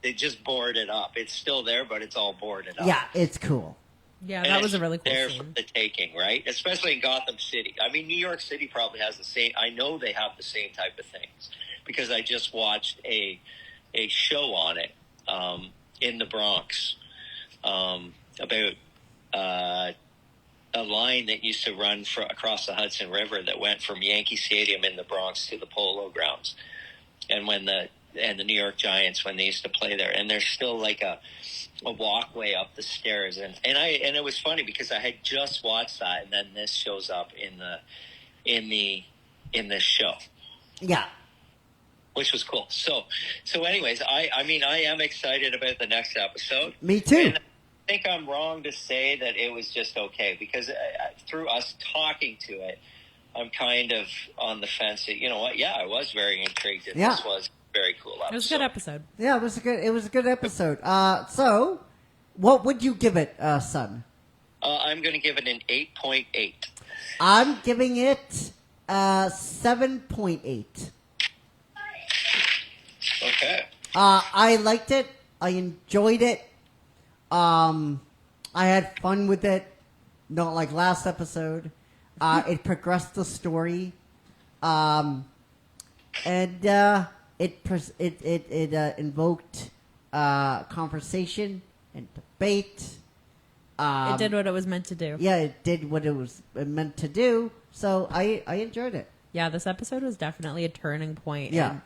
they just board it up. It's still there, but it's all boarded up. Yeah, it's cool. Yeah, And that was it's a really cool there for scene. the taking, right? Especially in Gotham City. I mean, New York City probably has the same. I know they have the same type of things because I just watched a show on it in the Bronx about a line that used to run across the Hudson River that went from Yankee Stadium in the Bronx to the Polo Grounds, and the New York Giants, when they used to play there, and there's still like a walkway up the stairs, and it was funny because I had just watched that, and then this shows up in this show, Yeah. which was cool. So anyways, I mean I am excited about the next episode. Me too. And I think I'm wrong to say that it was just okay, because through us talking to it, I'm kind of on the fence that, you know what, yeah, I was very intrigued, and Yeah. this was a very cool episode. It was a good episode. Yeah, it was a good episode. So what would you give it, son? I'm going to give it an 8.8. I'm giving it 7.8. Okay. I liked it. I enjoyed it. I had fun with it. Not like last episode. It progressed the story. And it invoked conversation and debate. It did what it was meant to do. Yeah, it did what it was meant to do. So I enjoyed it. Yeah, this episode was definitely a turning point. Yeah. And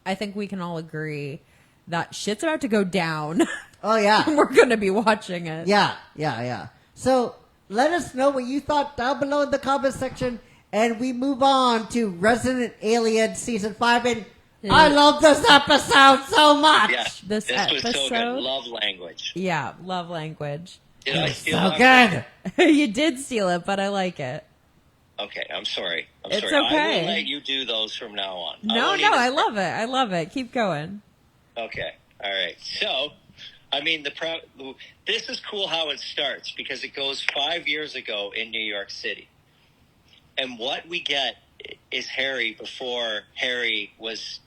I think we can all agree that shit's about to go down. Oh yeah. We're going to be watching it. Yeah. So let us know what you thought down below in the comment section, and we move on to Resident Alien Season 5. And I love this episode so much. Yeah. This was so good. episode- Love language. Yeah, love language. Did I steal So that? good. You did steal it, but I like it. Okay, I'm sorry. It's sorry. I okay. will let you do those from now on. No, I love it. I love it. Keep going. Okay. All right. So, I mean, this is cool how it starts, because it goes 5 years ago in New York City. And what we get is Harry before Harry was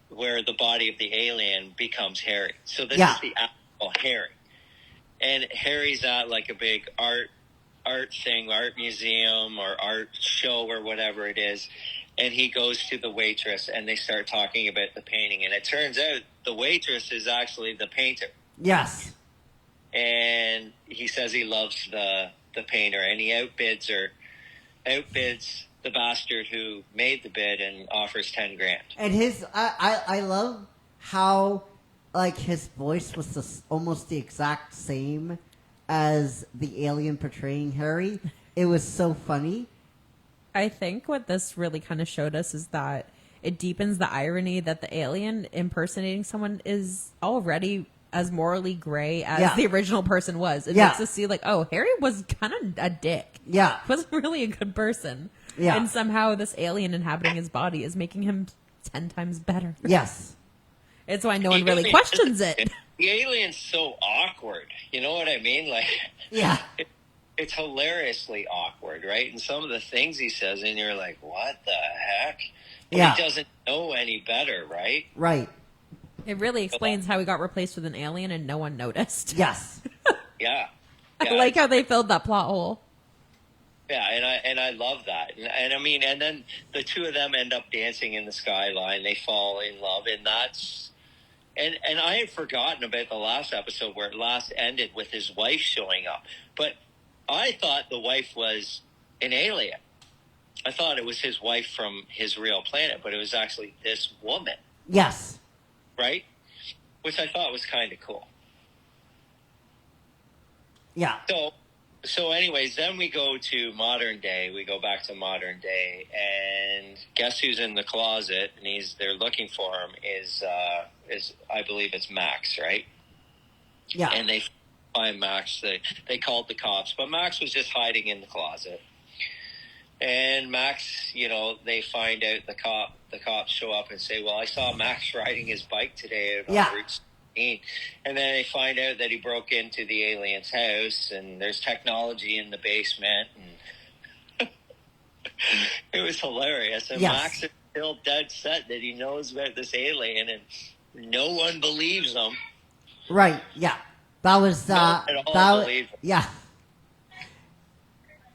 where the body of the alien becomes Harry. So this is the actual Harry. And Harry's at like a big art thing, art museum or art show or whatever it is. And he goes to the waitress, and they start talking about the painting. And it turns out the waitress is actually the painter. Yes. And he says he loves the painter, and he outbids the bastard who made the bid and offers $10,000. And I love how like his voice was almost the exact same as the alien portraying Harry. It was so funny. I think what this really kind of showed us is that it deepens the irony that the alien impersonating someone is already as morally gray as the original person was. It makes us see like, oh, Harry was kind of a dick. Yeah. He wasn't really a good person. Yeah. And somehow this alien inhabiting his body is making him 10 times better. Yes. It's why no one really questions it. The alien's so awkward. You know what I mean? Like, Yeah. it's hilariously awkward, right? And some of the things he says, and you're like, what the heck? But Yeah. he doesn't know any better, right? Right. It really explains how he got replaced with an alien and no one noticed. Yes. Yeah. I like how they filled that plot hole. Yeah, and I love that, and I mean, and then the two of them end up dancing in the skyline. They fall in love, and that's, and I had forgotten about the last episode where it last ended with his wife showing up. But I thought the wife was an alien. I thought it was his wife from his real planet, but it was actually this woman, Yes. right? Which I thought was kind of cool. Yeah. So anyways, then we go to modern day. We go back to modern day, and guess who's in the closet? And they're looking for him. Is I believe it's Max, right? Yeah. And they find Max. They called the cops, but Max was just hiding in the closet. And Max, they find out the cops show up and say, well, I saw Max riding his bike today out on Yeah. Route 16. And then they find out that he broke into the alien's house and there's technology in the basement. And it was hilarious. And Yes. Max is still dead set that he knows about this alien and no one believes him. Right. Yeah. That was No one at all believed him. yeah.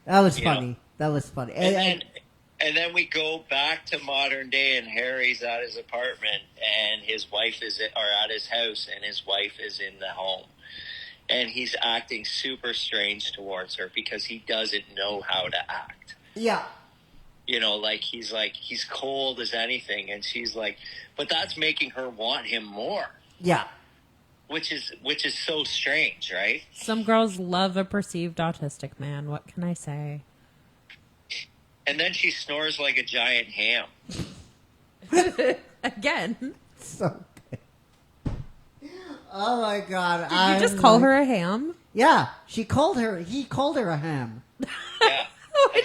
That was You know. funny. That was funny. And then we go back to modern day, and Harry's at his apartment, and his wife at his house, and his wife is in the home, and he's acting super strange towards her because he doesn't know how to act. yeah. He's cold as anything, and she's like, but that's making her want him more, Yeah. which is so strange, right? Some girls love a perceived autistic man. What can I say? And then she snores like a giant ham. Again, So good. Oh my god. did you just call her a ham? Yeah. He called her a ham. Yeah, a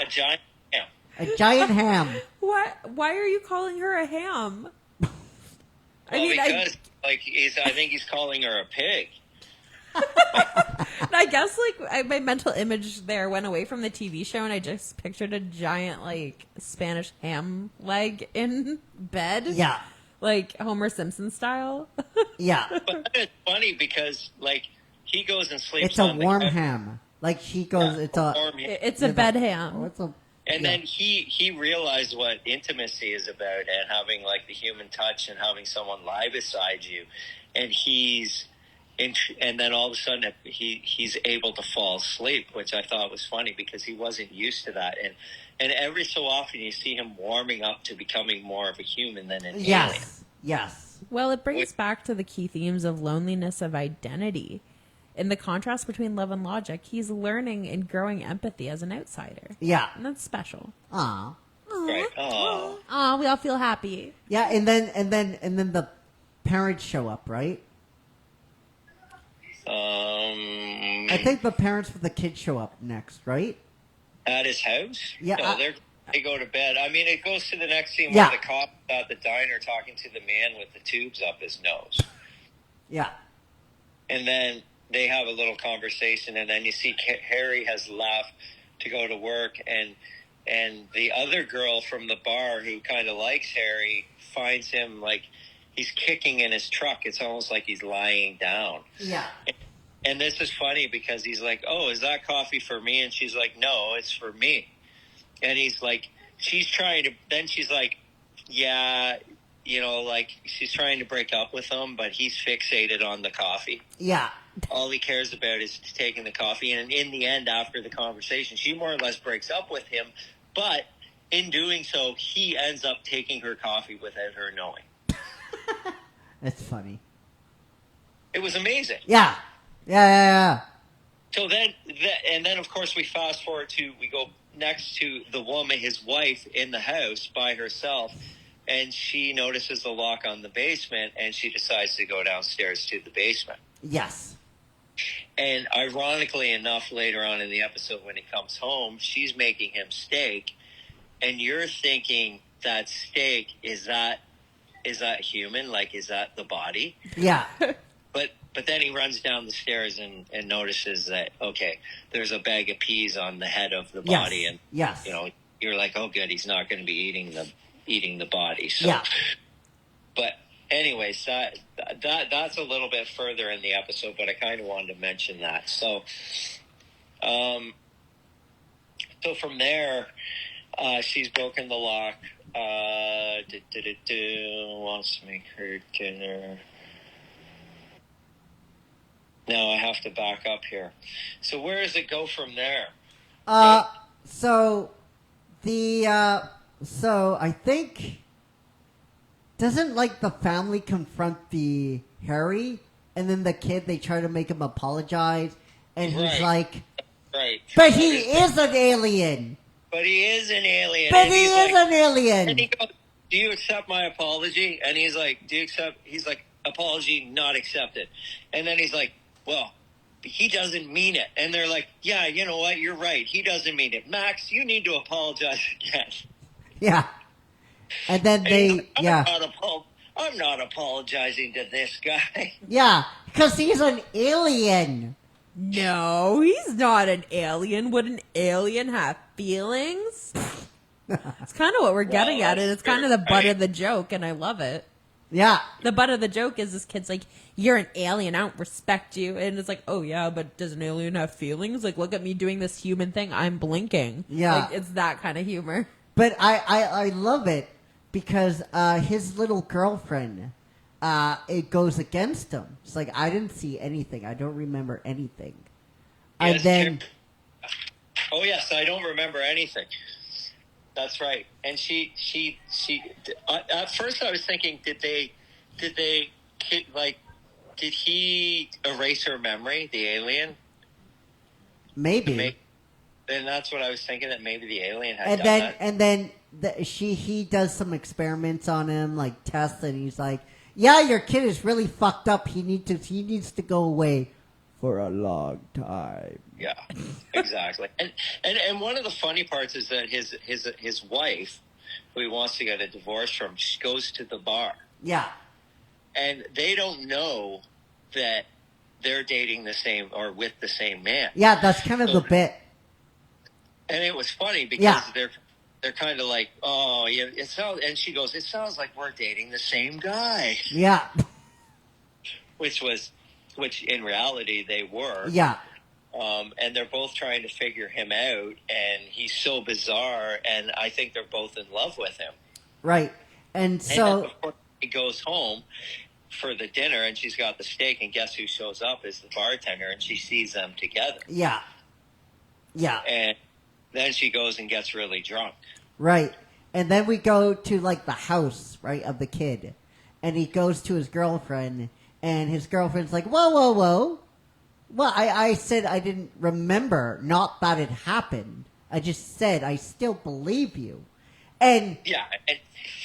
giant ham. A giant ham. What? Why are you calling her a ham? Because I think he's calling her a pig. I guess my mental image there went away from the TV show, and I just pictured a giant Spanish ham leg in bed. Yeah. Like Homer Simpson style. Yeah. But it's funny because he goes and sleeps. It's a on warm the couch. ham. Like he goes, it's a. Warm ham. It's a bed ham. Oh, it's a. And yeah. then he realized what intimacy is about, and having the human touch, and having someone lie beside you, and and then all of a sudden he's able to fall asleep, which I thought was funny because he wasn't used to that, and every so often you see him warming up to becoming more of a human than an alien. Yes. Yes. Well, it brings back to the key themes of loneliness of identity. In the contrast between love and logic, he's learning and growing empathy as an outsider. Yeah. And that's special. Aw. Right. Oh. Aw, we all feel happy. Yeah, and then the parents show up, right? I think the parents for the kids show up next, right? At his house? Yeah, No, they go to bed. I mean, it goes to the next scene Yeah. where the cop at the diner talking to the man with the tubes up his nose. Yeah. And then they have a little conversation, and then you see Harry has left to go to work, and the other girl from the bar who kind of likes Harry finds him he's kicking in his truck. It's almost like he's lying down. Yeah. And this is funny because he's like, oh, is that coffee for me? And she's like, no, it's for me. And he's like, she's like, yeah, she's trying to break up with him, but he's fixated on the coffee. Yeah. All he cares about is taking the coffee. And in the end, after the conversation, she more or less breaks up with him. But in doing so, he ends up taking her coffee without her knowing. That's funny. It was amazing. Yeah. Yeah. So then, and then of course we fast forward we go next to the woman, his wife, in the house by herself, and she notices the lock on the basement, and she decides to go downstairs to the basement. Yes. And ironically enough, later on in the episode when he comes home, she's making him steak, and you're thinking that steak, is that human? Is that the body? Yeah. But then he runs down the stairs and notices that, okay, there's a bag of peas on the head of the body. Yes. And, Yes. You're like, oh, good, he's not going to be eating the body. So, Yeah. But anyways, that's a little bit further in the episode, but I kind of wanted to mention that. So, so from there, she's broken the lock. Wants to make her dinner. No, I have to back up here. So where does it go from there? So I think doesn't the family confront the Harry, and then the kid, they try to make him apologize, and he's Right. like, Right. but he is an alien. But he is an alien. But and he he's is like, an alien. And he goes, do you accept my apology? And he's like, he's like, apology not accepted. And then he's like, well, he doesn't mean it. And they're like, yeah, you know what? You're right. He doesn't mean it. Max, you need to apologize again. Yeah. And then they, yeah. I'm not apologizing to this guy. Yeah, because he's an alien. No, he's not an alien. Would an alien have feelings? It's kind of what we're getting at, and it's kind of the butt of the joke, and I love it. Yeah. The butt of the joke is this kid's like, you're an alien, I don't respect you. And it's like, oh yeah, but does an alien have feelings? Like, look at me doing this human thing, I'm blinking. Yeah. Like, it's that kind of humor. But I love it because his little girlfriend, it goes against him. It's like, I didn't see anything. I don't remember anything. And Yes, then... Oh, yes, I don't remember anything. That's right. And she at first I was thinking, did he erase her memory, the alien? Maybe. And that's what I was thinking, that maybe the alien had And done then, that. and then he does some experiments on him, like tests, and he's like, yeah, your kid is really fucked up. He needs to go away for a long time. Yeah, exactly. And one of the funny parts is that his wife, who he wants to get a divorce from, she goes to the bar. Yeah. And they don't know that they're dating the same or with the same man. Yeah, that's kind of the bit. And it was funny because Yeah. they're kind of like, oh, yeah, it sounds. And she goes, it sounds like we're dating the same guy. Yeah. Which in reality they were. Yeah. And they're both trying to figure him out, and he's so bizarre, and I think they're both in love with him. Right. And And so... then, of course, he goes home for the dinner, and she's got the steak, and guess who shows up is the bartender, and she sees them together. Yeah. Yeah. And then she goes and gets really drunk. Right. And then we go to, like, the house, right, of the kid. And he goes to his girlfriend, and his girlfriend's like, whoa, whoa, whoa. Well, I said I didn't remember, not that it happened. I just said I still believe you. And... Yeah,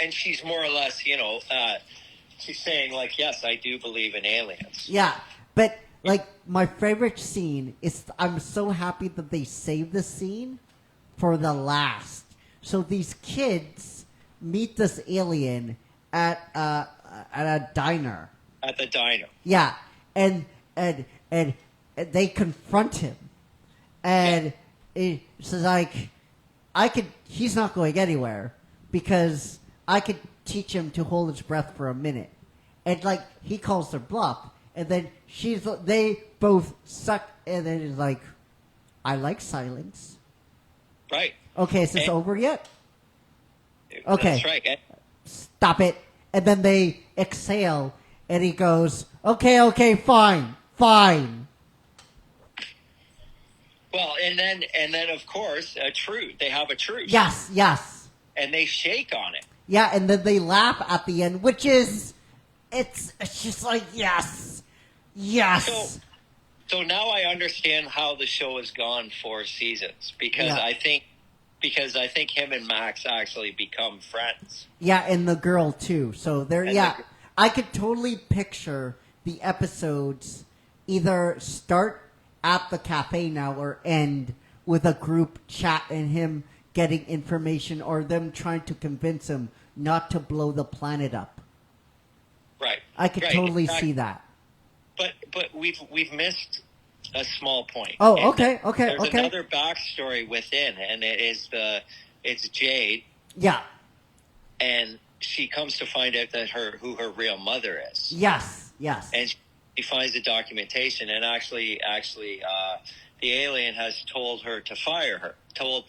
and she's more or less, she's saying, like, yes, I do believe in aliens. Yeah, but, like, my favorite scene is... I'm so happy that they saved the scene for the last. So these kids meet this alien at a diner. At the diner. Yeah, and they confront him, and it's like, he's not going anywhere because I could teach him to hold his breath for a minute, and like he calls their bluff, and then they both suck, and then it's like, I like silence. Right. Okay, is this over yet? Okay. That's right. Stop it. And then they exhale, and he goes, okay, fine. Well, and then of course, a truce. They have a truce. Yes. And they shake on it. Yeah, and then they laugh at the end, which is, it's just like, yes. So now I understand how the show has gone 4 seasons because Yeah. I think him and Max actually become friends. Yeah, and the girl too. So there, And yeah, the- I could totally picture the episodes either start at the cafe now or end with a group chat and him getting information or them trying to convince him not to blow the planet up. Right. I could Right, totally exactly. see that. But we've missed a small point. Oh, And okay. There's another backstory within, and it's Jade, Yeah. and she comes to find out that who her real mother is. Yes. And she finds the documentation, and actually, the alien has told her to fire her. Told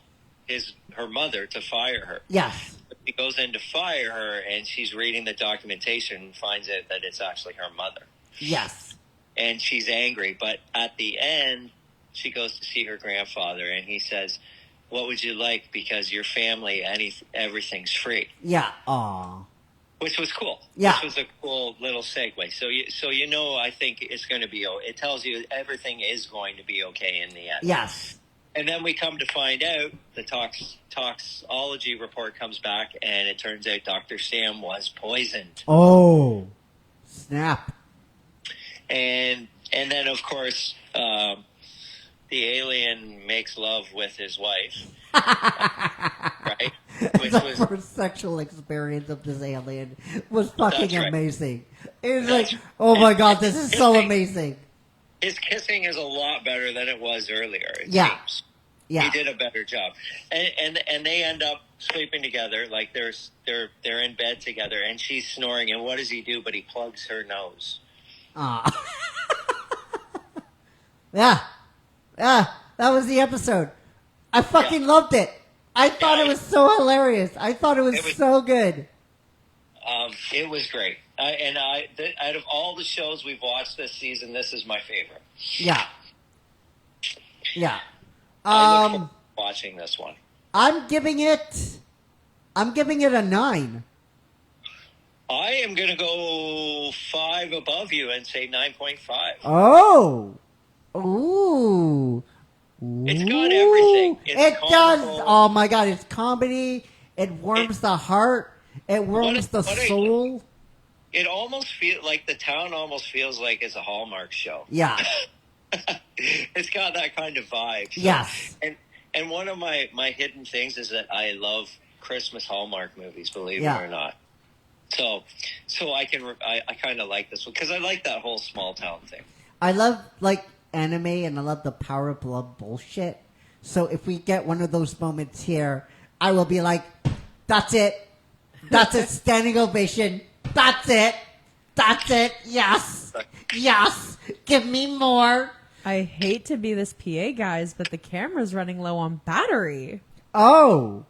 her mother to fire her. Yes. He goes in to fire her, and she's reading the documentation and finds out that it's actually her mother. Yes. And she's angry, but at the end, she goes to see her grandfather, and he says, "What would you like? Because your family, everything's free." Yeah. Aw. Which was cool. Yeah. This was a cool little segue. So I think it's going to be. It tells you everything is going to be okay in the end. Yes. And then we come to find out the toxology report comes back, and it turns out Dr. Sam was poisoned. Oh. Snap. And And then, of course, the alien makes love with his wife, right? Which The was first sexual experience of this alien was fucking That's right. amazing. It was That's- like, oh my god, this is so Kissing. amazing. his kissing is a lot better than it was earlier. It Yeah. seems. Yeah. He did a better job, and they end up sleeping together. Like they're in bed together, and she's snoring. And what does he do? But he plugs her nose. Aw. Yeah. Yeah. That was the episode. I fucking loved it. I thought Yeah, it was so hilarious. I thought it was so good. It was great. Out of all the shows we've watched this season, this is my favorite. Yeah. Yeah. I look forward to watching this one. I'm giving it a 9. I am going to go 5 above you and say 9.5. Oh. Ooh. It's got everything. It's It does. comical. Oh my god, it's comedy. It warms the heart. It warms the what I- soul. It almost feels like the town almost feels like it's a Hallmark show. Yeah. It's got that kind of vibe. So- Yes. And one of my hidden things is that I love Christmas Hallmark movies, believe Yeah. it or not. So I kind of like this one because I like that whole small town thing. I love like anime and I love the power of love bullshit. So if we get one of those moments here, I will be like, that's it. That's it. Standing ovation. That's it. That's it. Yes. Yes. Give me more. I hate to be this PA, guys, but the camera's running low on battery. Oh.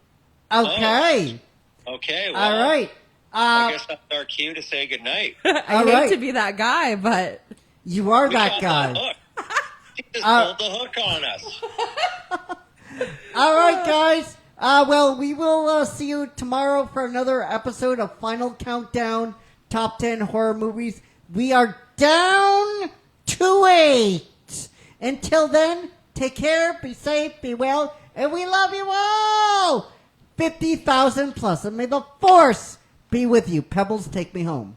Okay. Okay, well, All right. I guess that's our cue to say goodnight. I All hate right. to be that guy, but You are We that got guy. the hook. She just Uh, pulled the hook on us. All right, guys. Well, we will see you tomorrow for another episode of Final Countdown Top 10 Horror Movies. We are down to 8. Until then, take care, be safe, be well, and we love you all! 50,000 plus, and may the Force be with you. Pebbles, take me home.